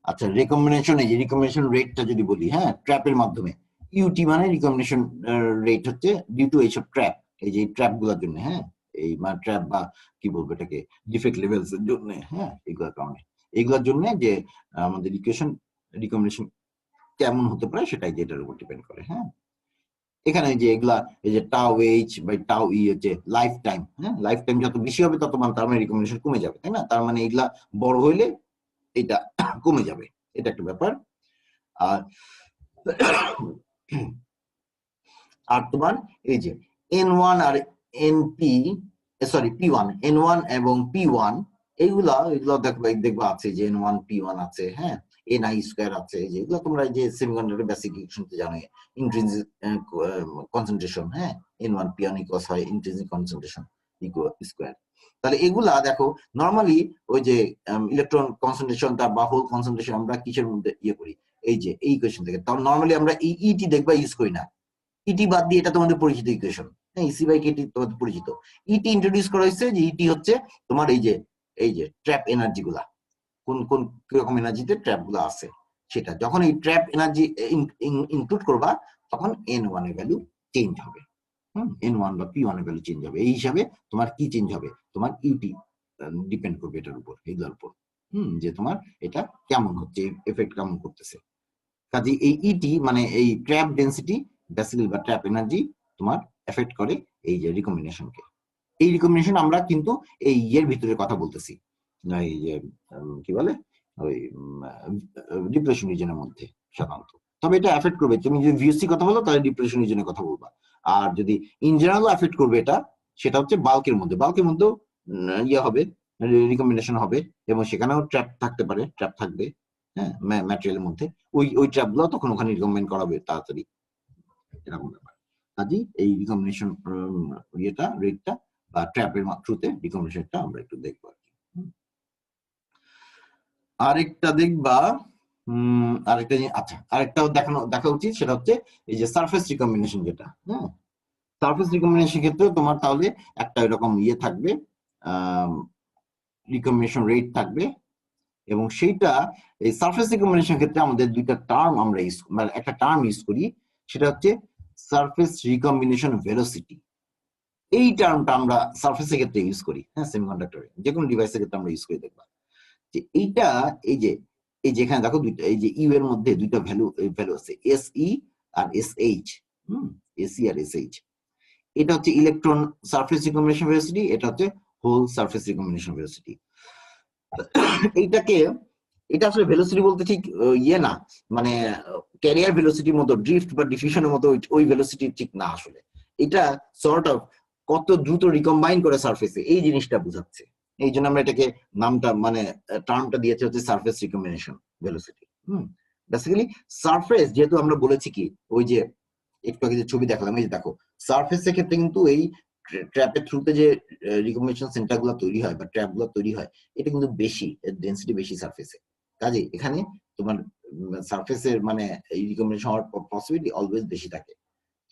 [SPEAKER 1] আচ্ছা রিকম্বিনেশন, এই যে রিকম্বিনেশন রেটটা যদি বলি, হ্যাঁ ট্র্যাপের মাধ্যমে, ইউটি মানে রিকম্বিনেশন রেট হচ্ছে ডিউ টু এইসব ট্র্যাপ, এই যে ট্র্যাপ গুলোর জন্য, হ্যাঁ এই মানে ট্র্যাপ বা কি বলবো এটাকে ডিফেক্ট লেভেলস এর জন্য, হ্যাঁ এগুলোর কারণে, এগুলোর জন্য যে আমাদের ইকুয়েশন রিকম্বিনেশন কেমন হতে পারে সেটাই যেটার উপর ডিপেন্ড করে। হ্যাঁ এখানে যে এগুলা এই যে টাউ এইচ বাই টাউ ই হচ্ছে লাইফ টাইম, হ্যাঁ লাইফ টাইম যত বেশি হবে তত মানে তার মানে রিকম্বিনেশন কমে যাবে, তাই না? তার মানে এগুলা বড় হইলে এটা কমে যাবে, এটা একটা ব্যাপার। আর আর তোমার এই যে N1 আর NP সরি P1, N1 এবং P1 এগুলা দেখবা আছে যে N1 P1 আছে, হ্যাঁ Ni স্কয়ার আছে, যে এগুলো তোমরা যে সেমিকন্ডাক্টর বেসিক ইকুয়েশনতে জানো, ইন্ট্রিনসিক কনসেন্ট্রেশন, হ্যাঁ N1 P1 ইকুয়ালস হয় ইন্ট্রিনসিক কনসেন্ট্রেশন স্কয়ার। তাহলে এগুলা দেখো নরমালি ওই যে ইলেকট্রন কনসেন্ট্রেশন বা হোল কনসেন্ট্রেশন আমরা কিসের মধ্যে ইয়ে করি, এই যে এই ইকুয়েশন থেকে, তাহলে নরমালি আমরা এই ইটি দেখবা ইউজ করি না, ইটি বাদ দিয়ে এটা তোমাদের পরিচিত ইকুয়েশন, হ্যাঁ ইসি বাই কেটি তোমাদের পরিচিত। ইটি ইন্ট্রোডিউস করা হয়েছে যে ইটি হচ্ছে তোমার এই যে ট্র্যাপ এনার্জি গুলা, কোন কোন কিরকম এনার্জিতে ট্র্যাপ গুলো আছে সেটা, যখন এই ট্র্যাপ এনার্জি ইনক্লুড করবা তখন N1 এর ভ্যালু চেঞ্জ হবে, N1 বা P1 এর ভ্যালু চেঞ্জ হবে। এই হিসাবে তোমার কি চেঞ্জ হবে, তোমার ইউটি ডিপেন্ড করবে এটার উপর, এগুলোর উপর, যে তোমার এটা কেমন হচ্ছে, এফেক্ট কেমন করতেছে। কাজে এই ইটি মানে এই ট্র্যাপ ডেন্সিটি বেসিক্যালি বা ট্র্যাপ এনার্জি তোমার এফেক্ট করে এই যে রিকম্বিনেশনকে। এই রিকম্বিনেশন আমরা কিন্তু এই এর ভিতরে কথা বলতেছি, এই যে কি বলে ওই ডিপ্রেশন রিজনের মধ্যে সাধারণত, তবে এটা এফেক্ট করবে, তুমি যদি ভিএসসি কথা বলো তাহলে ডিপ্রেশন রিজনের কথা বলবা, আর যদি ইন জেনারেল এফেক্ট করবে এটা, সেটা হচ্ছে বাল্কের মধ্যে, বাল্কের মধ্যেও ইয়ে হবে, রিকম্বিনেশন হবে, এবং সেখানেও ট্র্যাপ থাকতে পারে, ট্র্যাপ থাকবে, হ্যাঁ ম্যাটেরিয়ালের মধ্যে, ওই ট্র্যাপ গুলো তখন ওখানে রিকম্বিনেট করাবে তাড়াতাড়ি, এরকম ব্যাপার। কাজে এই রিকম্বিনেশন ইয়েটা রেটটা বা ট্র্যাপের থ্রুতে রিকম্বিনেশনটা আমরা একটু দেখবো আর কি। আরেকটা দেখবা আরেকটা আচ্ছা আরেকটাও দেখা উচিত, সেটা হচ্ছে এই যে সারফেস রিকম্বিনেশন যেটা, হ্যাঁ সারফেস রিকম্বিনেশন ক্ষেত্রে তোমার তাহলে একটা এরকম ইয়ে থাকবে, রিকম্বিনেশন রেট থাকবে, এবং সেইটা এই সারফেস রিকম্বিনেশন ক্ষেত্রে আমাদের দুইটা টার্ম আমরা মানে একটা টার্ম ইউজ করি, সেটা হচ্ছে সারফেস রিকম্বিনেশন ভেলোসিটি। এই টার্মটা আমরা সারফেসের ক্ষেত্রে ইউজ করি, হ্যাঁ সেমিকন্ডাক্টরে যে কোনো ডিভাইসের ক্ষেত্রে আমরা ইউজ করি, দেখবা যে এইটা এই যে যেখানে দেখো দুইটা এই যে ইউ এর মধ্যে দুইটা ভ্যালু আছে, SE আর SH, SE আর SH, এটা হচ্ছে ইলেকট্রন সারফেস রিকম্বিনেশন ভেলোসিটি, এটা হচ্ছে হোল সারফেস রিকম্বিনেশন ভেলোসিটি। এটা আসলে ভেলোসিটি বলতে ঠিক ইয়ে না, মানে ক্যারিয়ার ভেলোসিটির মতো, ড্রিফট বা ডিফিউশনের মতো ওই ভেলোসিটি ঠিক না আসলে, এটা সর্ট অফ কত দ্রুত রিকম্বাইন করে সারফেসে এই জিনিসটা বোঝাচ্ছে, এই জন্য আমরা এটাকে নামটা মানে টার্মটা দিয়েছে হচ্ছে surface recombination velocity. Basically surface যেহেতু আমরা বলেছি কি ওই যে একটু আগে যে ছবি দেখালাম, এই যে দেখো সারফেসের ক্ষেত্রে কিন্তু এই ট্র্যাপের থ্রুতে যে রিকম্বিনেশন সেন্টার গুলো তৈরি হয় বা ট্র্যাপ গুলো তৈরি হয়, এটা কিন্তু বেশি ডেন্সিটি বেশি সারফেসে, কাজে এখানে তোমার সারফেসের মানে এই রিকম্বিনেশন হওয়ার পসিবিলিটি অলওয়েজ বেশি থাকে,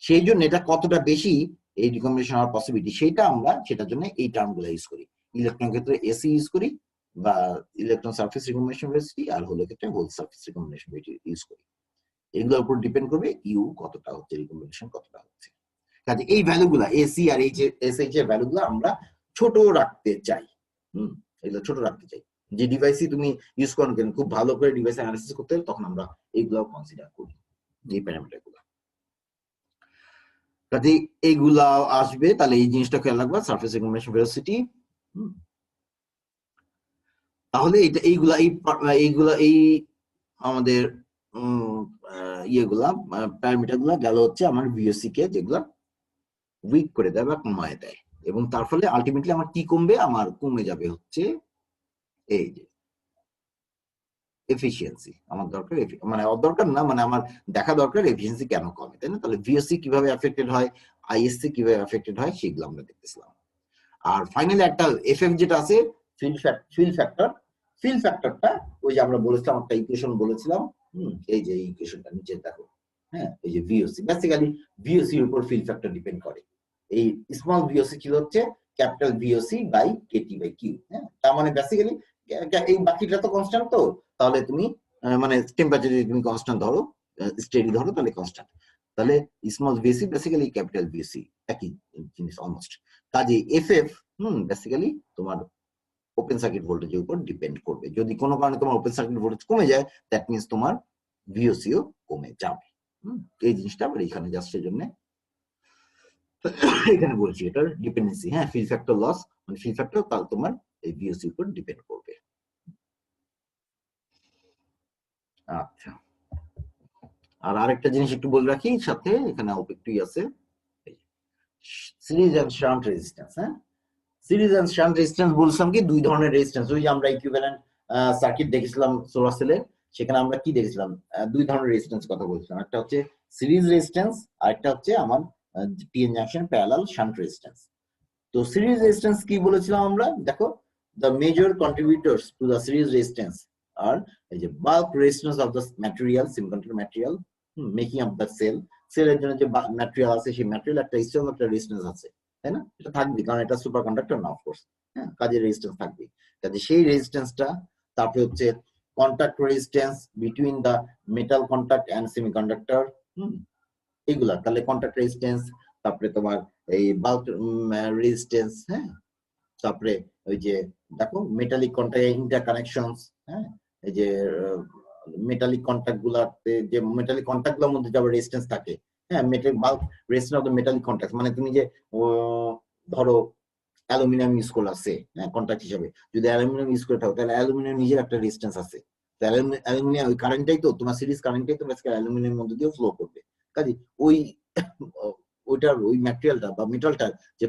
[SPEAKER 1] সেই জন্য এটা কতটা বেশি এই রিকম্বিনেশন হওয়ার পসিবিলিটি সেটা আমরা সেটার জন্য এই টার্ম গুলো ইউজ করি, ইলেকট্রন ক্ষেত্রে এসি ইউজ করি বা ইলেকট্রন সারফেস রিকম্বিনেশন ভেলোসিটি, আর হোলের ক্ষেত্রে hole surface recombination velocity use করি। এগুলোর উপর ডিপেন্ড করবে ইউ কতটা হচ্ছে, রিকম্বিনেশন কতটা হচ্ছে। কাজে এই ভ্যালুগুলা এসি আর এসএইচ এর ভ্যালুগুলো আমরা ছোট রাখতে চাই, এগুলো ছোট রাখতে চাই, যে ডিভাইসই তুমি ইউজ করো কেন খুব ভালো করে ডিভাইস অ্যানালিসিস করতে হলে তখন আমরা এইগুলো কনসিডার করি, এই প্যারামিটার গুলো। কাজে এইগুলা আসবে, তাহলে এই জিনিসটা খেয়াল রাখবা, সারফেস রিকম্বিনেশন ভেলোসিটি। তাহলে এইগুলা এই আমাদের ইয়েগুলা প্যারামিটার গুলা গেল হচ্ছে আমার ভিওসি কে, যেগুলা উইক করে দেয় বা কমায় দেয়, এবং তার ফলে আলটিমেটলি আমার কি কমবে, আমার কমে যাবে হচ্ছে এই যে এফিসিয়েন্সি আমার দরকার, মানে দরকার না, মানে আমার দেখা দরকার এফিসিয়েন্সি কেন কমে, তাই না? তাহলে ভিওসি কিভাবে এফেক্টেড হয়, আইএসসি কিভাবে এফেক্টেড হয়, সেগুলো আমরা দেখতেছিলাম। আর ফাইনালি একটা এফএফ যেটা আছে, ফিল ফ্যাক্টরটা ওই যে আমরা বলেছিলাম একটা ইকুয়েশন বলেছিলাম, এই যে ইকুয়েশনটা নিচে দেখো, হ্যাঁ, এই যে ভিওসি বেসিক্যালি ভিওসি এর উপর ফিল ফ্যাক্টর ডিপেন্ড করে। এই স্মল ভিওসি ছিল হচ্ছে capital VOC by KT by Q, হ্যাঁ, তার মানে বেসিক্যালি এই বাকিটা তো কনস্ট্যান্ট, তো তাহলে তুমি মানে টেম্পারেচার যদি তুমি কনস্ট্যান্ট ধরো, স্টেডি ধরো, তাহলে কনস্ট্যান্ট, তাহলে small VOC basically capital VOC একই জিনিস অলমোস্ট। কাজে এফএফ বেসিক্যালি তোমার ওপেন সার্কিট ভোল্টেজের উপর ডিপেন্ড করবে। যদি কোনো কারণে তোমার ওপেন সার্কিট ভোল্টেজ কমে যায়, দ্যাট মিনস তোমার ভিওসিও কমে যাবে। এই জিনিসটা আবার এখানে জাস্ট এর জন্য এখানে বলছি এটার ডিপেন্ডেন্সি, হ্যাঁ, ফিল ফ্যাক্টর লস, মানে ফিল ফ্যাক্টর তাহলে তোমার এই ভিওসি উপর ডিপেন্ড করবে। আচ্ছা, আর আরেকটা জিনিস একটু বলে রাখি সাথে, এখানে একটুই আছে সিরিজ এন্ড শান্ট রেজিস্ট্যান্স। হ্যাঁ, সিরিজ এন্ড শান্ট রেজিস্ট্যান্স বলছিলাম কি দুই ধরনের রেজিস্ট্যান্স, ওই যে আমরা ইকুইভ্যালেন্ট সার্কিট দেখেছিলাম সোলার সেলের, সেখানে আমরা কি দেখেছিলাম, দুই ধরনের রেজিস্ট্যান্স কথা বলছিলাম, একটা হচ্ছে সিরিজ রেজিস্ট্যান্স আর একটা হচ্ছে আমার PN junction parallel shunt resistance. তো সিরিজ রেজিস্ট্যান্স কি বলেছিলাম আমরা, দেখো the major contributors to the series resistance are এই যে bulk resistance of the material, semiconductor material making up the cell, সেলের জন্য যে ম্যাটেরিয়াল আছে সেই ম্যাটেরিয়াল একটা স্ট্রং একটা রেজিস্ট্যান্স আছে, তাই না? এটা থাকবে কারণ এটা সুপার কন্ডাক্টর না, অফকোর্স, হ্যাঁ, কাজে রেজিস্ট্যান্স থাকবে। কাজে সেই রেজিস্ট্যান্সটা, তারপরে হচ্ছে contact resistance between the metal contact and semiconductor, এগুলা, তাহলে কন্টাক্ট রেজিস্ট্যান্স, তারপরে তোমার এই বাল্ক রেজিস্ট্যান্স, হ্যাঁ, তারপরে ওই যে দেখো মেটালিক কন্টাক্ট ইন্টারকানেকশনস, হ্যাঁ, এই যে মেটালিক কন্টাক্ট গুলাতে যে মেটালিক কন্টাক্ট গুলোর মধ্যে যাবে রেজিস্ট্যান্স থাকে, হ্যাঁ, metallic bulk resistance of the metallic contact, মানে তুমি যে ধরো অ্যালুমিনিয়াম ইউজ করছে, হ্যাঁ, কন্টাক্ট হিসেবে, যদি অ্যালুমিনিয়াম ইউজ করে থাকো তাহলে অ্যালুমিনিয়াম নিজের একটা রেজিস্ট্যান্স আছে, অ্যালুমিনিয়াম ওই কারেন্টটাই তো তোমার সিরিজ কারেন্টটাই তো বেসিক্যালি অ্যালুমিনিয়ামের মধ্যে দিয়ে ফ্লো করবে। কাজে ওই ওইটার ওই ম্যাটেরিয়ালটা বা মেটালটার যে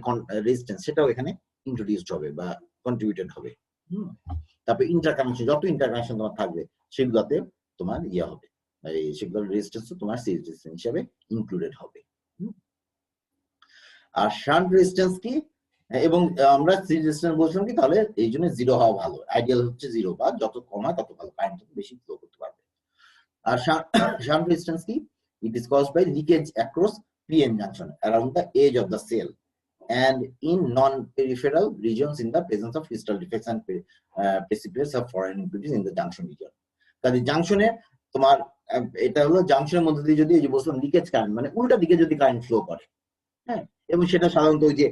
[SPEAKER 1] রেজিস্ট্যান্স সেটাও এখানে ইন্ট্রোডিউসড হবে বা কন্ট্রিবিউটেড হবে। তারপরে ইন্টারকানেকশন, যত ইন্টারকানেকশন তোমার থাকবে সেগুলোতে তোমার ইয়ে হবে, এই সেগুলোর রেজিস্ট্যান্স তোমার সিরিজ রেজিস্ট্যান্স হিসেবে ইনক্লুডেড হবে। আর শান্ট রেজিস্ট্যান্স কি, এবং আমরা সিরিজ রেজিস্ট্যান্স বলছিলাম কি, তাহলে এই জন্য জিরো হওয়া ভালো, আইডিয়াল হচ্ছে জিরো, বা যত কম হয় তত ভালো, কারেন্ট তত বেশি ফ্লো করতে পারবে। আর শান্ট রেজিস্ট্যান্স কি, it is caused by leakage across PN junction around the edge of the cell and in non-peripheral regions in the presence of crystal defects and precipitates of foreign impurities in the junction region. কাজে জাংশনে তোমার এটা হলো জাংশনের মধ্যে দিয়ে যদি এই যে বলছিলাম লিকেজ কারেন্ট, মানে উল্টা দিকে যদি কারেন্ট ফ্লো করে, হ্যাঁ, এবং সেটা সাধারণত ওই যে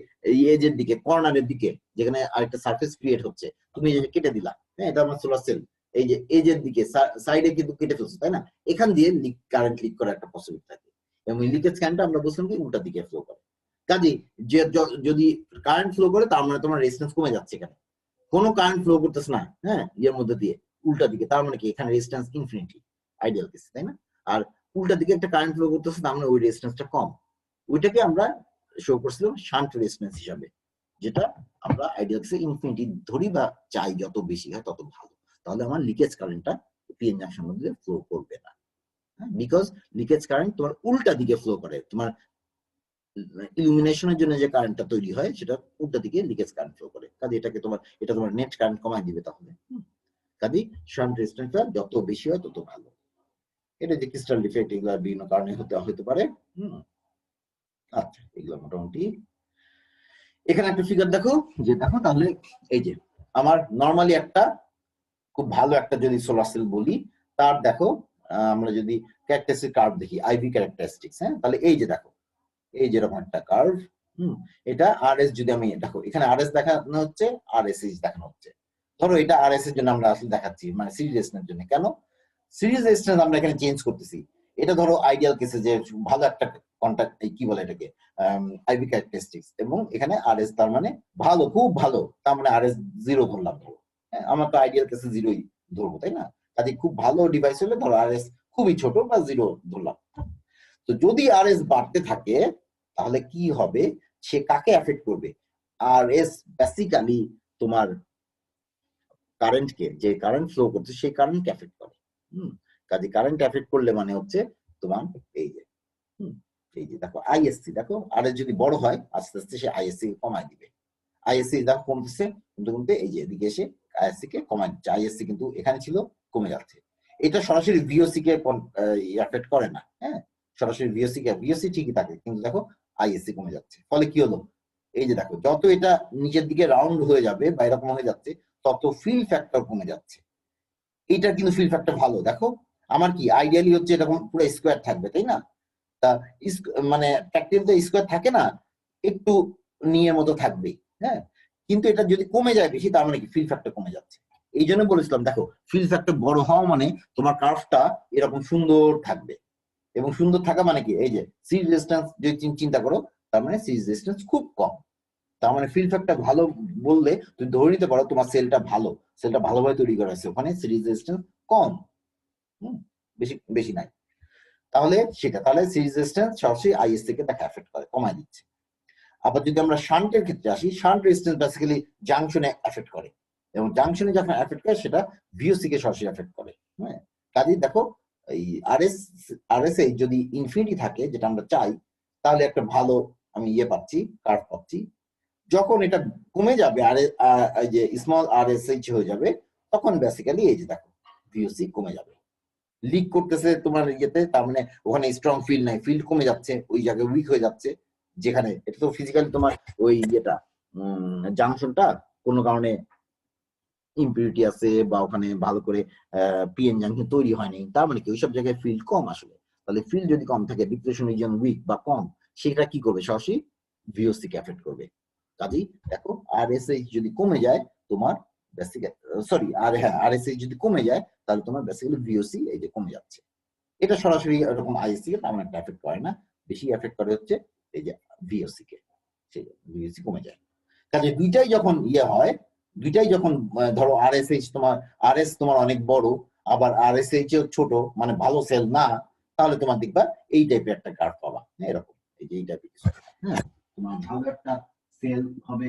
[SPEAKER 1] এজের দিকে, কর্নারের দিকে, যেখানে আরেকটা সারফেস ক্রিয়েট হচ্ছে, তুমি এই যে কেটে দিলা, হ্যাঁ, এটা আমার সোলার সেল, এই যে এজের দিকে সাইডে কিন্তু কেটে ফেলছে, তাই না? এখান দিয়ে কারেন্ট লিক করার একটা পসিবিলিটি থাকে, এবং লিকেজ কারেন্টটা আমরা বলছিলাম কি উল্টা দিকে ফ্লো করে। কাজে যে যদি কারেন্ট ফ্লো করে তার মানে তোমার রেজিস্ট্যান্স কমে যাচ্ছে, এখানে কোনো কারেন্ট ফ্লো করতেছে না, হ্যাঁ, এর মধ্যে দিয়ে উল্টা দিকে, তার মানে কি এখানে রেজিস্ট্যান্স ইনফিনিটি, আইডিয়াল কেস, তাই না? আর উল্টা দিকে একটা কারেন্ট ফ্লো করতেছে, তার মানে ওই রেজিস্ট্যান্সটা কম, ওইটাকে আমরা শো করছিলাম শান্ট রেজিস্ট্যান্স হিসাবে, যেটা আমরা আইডিয়াল কেসে ইনফিনিটি ধরি বা চাই, যত বেশি হয় তত ভালো, তাহলে আমার লিকেজ কারেন্টটা পিএন জাংশনের মধ্যে ফ্লো করবে না, বিকজ লিকেজ কারেন্ট তোমার উল্টা দিকে ফ্লো করে, তোমার ইলুমিনেশনের জন্য যে কারেন্টটা তৈরি হয় সেটা উল্টা দিকে লিকেজ কারেন্ট ফ্লো করে, কাজে এটা তোমার নেট কারেন্ট কমায় দিবে, তাহলে কাজে শান্ট রেজিস্ট্যান্সটা যত বেশি হয় তত ভালো। এটা যে ক্রিস্টাল ডিফেক্ট এগুলো বিভিন্ন কারণে হতে পারে। আচ্ছা, এগুলো মোটামুটি। এখানে একটা ফিগার দেখো, যে দেখো তাহলে এই যে আমার নরমালি একটা খুব ভালো একটা যদি সোলার সেল বলি, তার দেখো আমরা যদি ক্যারেক্টারিস্টিক কার্ভ দেখি, আইভি ক্যারেক্টারিস্টিক্স, হ্যাঁ, তাহলে এই যে দেখো এই যেরকম একটা কার্ভ, এটা আরএস, যদি আমি দেখো এখানে আরএস দেখানো হচ্ছে, আরএসএইচ দেখানো হচ্ছে, ধরো এটা আরএস এর জন্য আমরা আসলে দেখাচ্ছি, মানে সিরিজ রেজিস্ট্যান্সের জন্য। কেন সিরিজ রেজিস্ট্যান্স আমরা এখানে চেঞ্জ করতেছি, এটা ধরো আইডিয়াল কেসে যে ভালো একটা কন্টাক্ট, কি বলে এটাকে, আইভি ক্যারেক্টারিস্টিক্স, এবং এখানে আরএস তার মানে ভালো, খুব ভালো, তার মানে আরএস জিরো ধরলাম, ধরো, হ্যাঁ, আমার তো আইডিয়াল কেসে জিরোই ধরবো, তাই না? কাজে খুব ভালো ডিভাইস হলে ধরো আরএস খুবই ছোট বা জিরো ধরলাম। তো যদি আরএস বাড়তে থাকে তাহলে কি হবে, সে কাকে এফেক্ট করবে? আরএস বেসিক্যালি তোমার কারেন্টকে, যে কারেন্ট ফ্লো করছে সেই কারেন্টকে এফেক্ট করে, কাজে কারেন্ট এফেক্ট করলে মানে হচ্ছে তোমার এই যে এই যে দেখো আইএসসি দেখো আর যদি বড় হয় আস্তে আস্তে সে আইএসসি কমায় দিবে। আইএসসি দেখো কমতেছে কিন্তু কিন্তু এই যে এদিকে এসে আইএসসি কে কমায় দিচ্ছে। আইএসসি কিন্তু এখানে ছিল কমে যাচ্ছে। এটা সরাসরি ভিওসি কে এফেক্ট করে না। হ্যাঁ, সরাসরি ভিওসি ঠিকই থাকে কিন্তু দেখো আইএসসি কমে যাচ্ছে। ফলে কি হলো, এই যে দেখো যত এটা নিচের দিকে রাউন্ড হয়ে যাবে বা এরকম হয়ে যাচ্ছে তত ফিল ফ্যাক্টর কমে যাচ্ছে। এইটা কিন্তু ফিল ফ্যাক্টর ভালো। দেখো আমার কি আইডিয়ালি হচ্ছে এরকম পুরো স্কোয়ার থাকবে, তাই না? তা মানে প্র্যাকটিস তো স্কোয়ার থাকে না, একটু নিয়ে মতো থাকবে। হ্যাঁ, কিন্তু এটা যদি কমে যায় বেশি তার মানে কি ফিল ফ্যাক্টর কমে যাচ্ছে। এই জন্য বলেছিলাম দেখো ফিল ফ্যাক্টর বড় হওয়া মানে তোমার কার্ভটা এরকম সুন্দর থাকবে। এবং সুন্দর থাকা মানে কি, এই যে সিরিজ রেজিস্ট্যান্স যদি চিন্তা করো তার মানে সিরিজ রেজিস্ট্যান্স খুব কম। তার মানে ফিল ফ্যাক্টর ভালো বললে তুমি ধরে নিতে পারো তোমার সেলটা ভালো, সেলটা ভালোভাবে তৈরি করা হয়েছে, ওখানে সিরিজ রেজিস্ট্যান্স কম, বেশি বেশি নাই। তাহলে সিরিজ রেজিস্ট্যান্স সরাসরি আইএস থেকে তাকে এফেক্ট করে, কমায় দিচ্ছে। আবার যদি আমরা শান্টের ক্ষেত্রে আসি, শান্ট রেজিস্ট্যান্স বেসিক্যালি জাংশনে এফেক্ট করে এবং জাংশনে যখন এফেক্ট করে সেটা ভিওসি কে সরাসরি এফেক্ট করে। হ্যাঁ, কাজেই দেখো এই আরএসএ যদি ইনফিনিটি থাকে যেটা আমরা চাই তাহলে একটা ভালো আমি পাচ্ছি, কার্ভ পাচ্ছি। যখন এটা কমে যাবে আর যে স্মল আরএসএইচ হয়ে যাবে তখন বেসিক্যালি এই যে দেখো ভিওসি কমে যাবে, লিক করতেছে তোমার ইয়েতে, তার মানে ওখানে স্ট্রং ফিল্ড নাই, ফিল্ড কমে যাচ্ছে, ওই জায়গায় উইক হয়ে যাচ্ছে। যেখানে এটা তো ফিজিক্যালি তোমার ওই জাংশনটা কোনো কারণে ইম্পিউরিটি আছে বা ওখানে ভালো করে পিএন জাংশন তৈরি হয়নি, তার মানে কি ওইসব জায়গায় ফিল্ড কম আসলে। তাহলে ফিল্ড যদি কম থাকে, ডিপ্রেশন রিজন উইক বা কম, সেটা কি করবে, সরাসরি ভিওসি কে এফেক্ট করবে। কাজেই দেখো আরএসএইচ যদি কমে যায় তোমার আরএসএইচ যদি কমে যায় তাহলে তোমার বেসিক্যালি ভিওসি এই যে কমে যাচ্ছে। এটা সরাসরি এরকম আইএসসি কে তেমন একটা এফেক্ট করে না, বেশি এফেক্ট করে হচ্ছে এই যে ভিওসি কে, সেই ভিওসি কমে যায়। কাজে দুইটাই যখন হয়, দুইটাই যখন ধরো আরএসএইচ তোমার তোমার অনেক বড় আবার আরএসএইচ ছোট মানে ভালো সেল না, তাহলে তোমার দেখবা এই টাইপের একটা কার্ভ পাবা। এরকম এই যে এই টাইপের কিছু। হ্যাঁ, তোমার ভালো একটা সেল হবে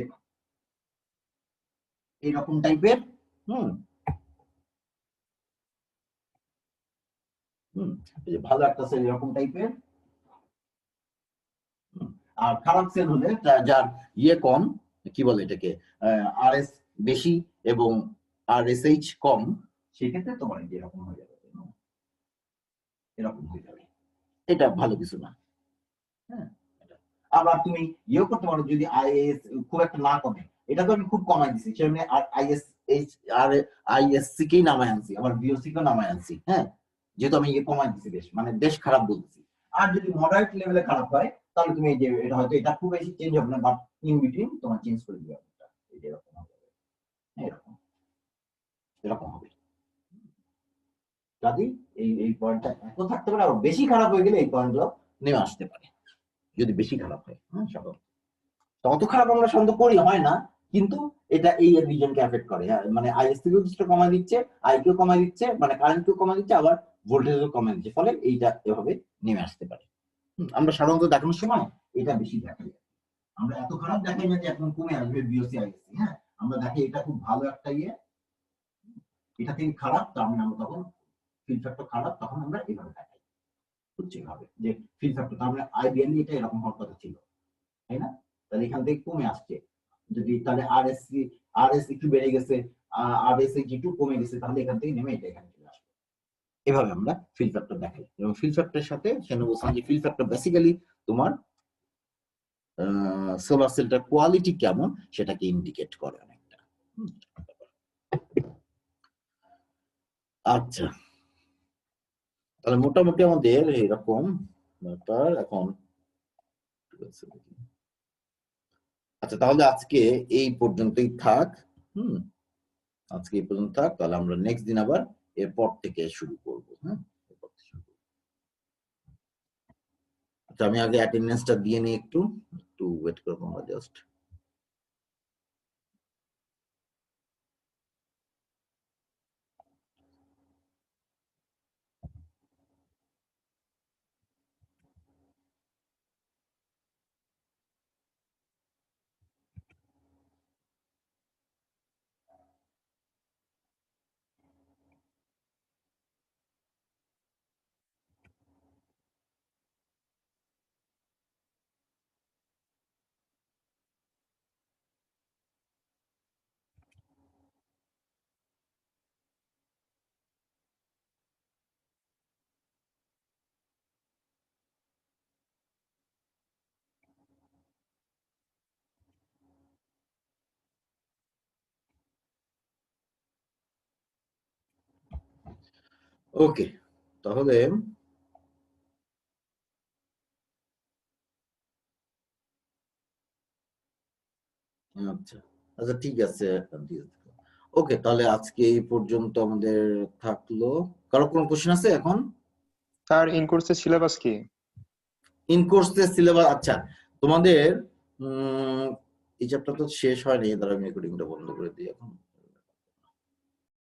[SPEAKER 1] এইরকম টাইপের। ভালো একটা সেল এরকম টাইপের। আর খারাপ সেল হলে যার কম, কি বলে এটাকে, আরএস বেশি এবং আরএসএইচ কম, সেক্ষেত্রে তোমার এরকম হয়ে যাবে, এরকম হয়ে যাবে। এটা ভালো কিছু না। হ্যাঁ, আবার তুমি করতে পারো যদি আইএস খুব একটা না কমে, এটা তো আমি খুব কমাই দিছি সেজন্য আর আইএসসি কেই নামায় আনছি, আবার বিওসি কেও নামায় আনছি। হ্যাঁ, যেহেতু আমি কমাই দিছি বেশ খারাপ বলছি। আর যদি মডারেট লেভেলে খারাপ হয় তাহলে তুমি এই যে এটা হয়তো এটা খুব বেশি চেঞ্জ হবে না, বাট ইন বিটুইন তোমার চেঞ্জ করে দিবে। এরকম হবে, এরকম এরকম হবে। কাজেই এই পয়েন্টটা এত থাকতে পারে, আবার বেশি খারাপ হয়ে গেলে এই পয়েন্টগুলো নেমে আসতে পারে যদি বেশি খারাপ হয়। হ্যাঁ, তত খারাপ আমরা সন্দেহ করি হয় না, কিন্তু এটা এই রিজনকে এফেক্ট করে। মানে আইএসসি কেও কিছুটা কমায় দিচ্ছে, আই কেও কমায় দিচ্ছে, মানে কারেন্ট কেও কমায় দিচ্ছে, আবার ভোল্টেজও কমায় দিচ্ছে, ফলে এইটা এভাবে নেমে আসতে পারে। আমরা সাধারণত দেখানোর সময় এটা বেশি দেখাই, আমরা এত খারাপ দেখাই না যে এখন কমে আসবে বিওসি আইএসসি। হ্যাঁ, আমরা দেখি এটা খুব ভালো একটা এটা থেকে খারাপ, তার মানে আমরা তখন ফিল ফ্যাক্টর খারাপ, তখন আমরা এভাবে দেখাই, বুঝছি এভাবে যে ফিল ফ্যাক্টর, তার মানে আইডিয়ালি এটা এরকম হওয়ার কথা ছিল, তাই না? তাহলে এখান থেকে কমে আসছে, যদি তাহলে আরএস একটু বেড়ে গেছে, আরএস একটু কমে গেছে, তাহলে এখান থেকে নেমে এটা এখানে চলে আসবে। এভাবে আমরা ফিল ফ্যাক্টর দেখাই, এবং ফিল ফ্যাক্টরের সাথে সেখানে বলছিলাম যে ফিল ফ্যাক্টর বেসিক্যালি তোমার সোলার সেলটার কোয়ালিটি কেমন সেটাকে ইন্ডিকেট করে অনেকটা। আচ্ছা, তাহলে মোটামুটি আমাদের এরকম ব্যাপার এখন। আচ্ছা, তাহলে আজকে এই পর্যন্তই থাক। আজকে এই পর্যন্ত থাক, তাহলে আমরা নেক্সট দিন আবার এরপর থেকে শুরু করব। হ্যাঁ, আচ্ছা, আমি আগে অ্যাটেন্ডেন্সটা দিয়ে নিই, একটু ওয়েট করবো আমরা জাস্ট। ওকে, তাহলে আচ্ছা আচ্ছা ঠিক আছে। ওকে, তাহলে আজকে এই পর্যন্ত আমাদের থাকলো। কারো কোনো কোশ্চেন আছে এখন?
[SPEAKER 4] স্যার ইন কোর্সের সিলেবাস কি?
[SPEAKER 1] ইন কোর্সের সিলেবাস, আচ্ছা তোমাদের এই চ্যাপ্টার তো শেষ হয়নি, দাঁড়া আমি রেকর্ডিংটা বন্ধ করে দিই এখন।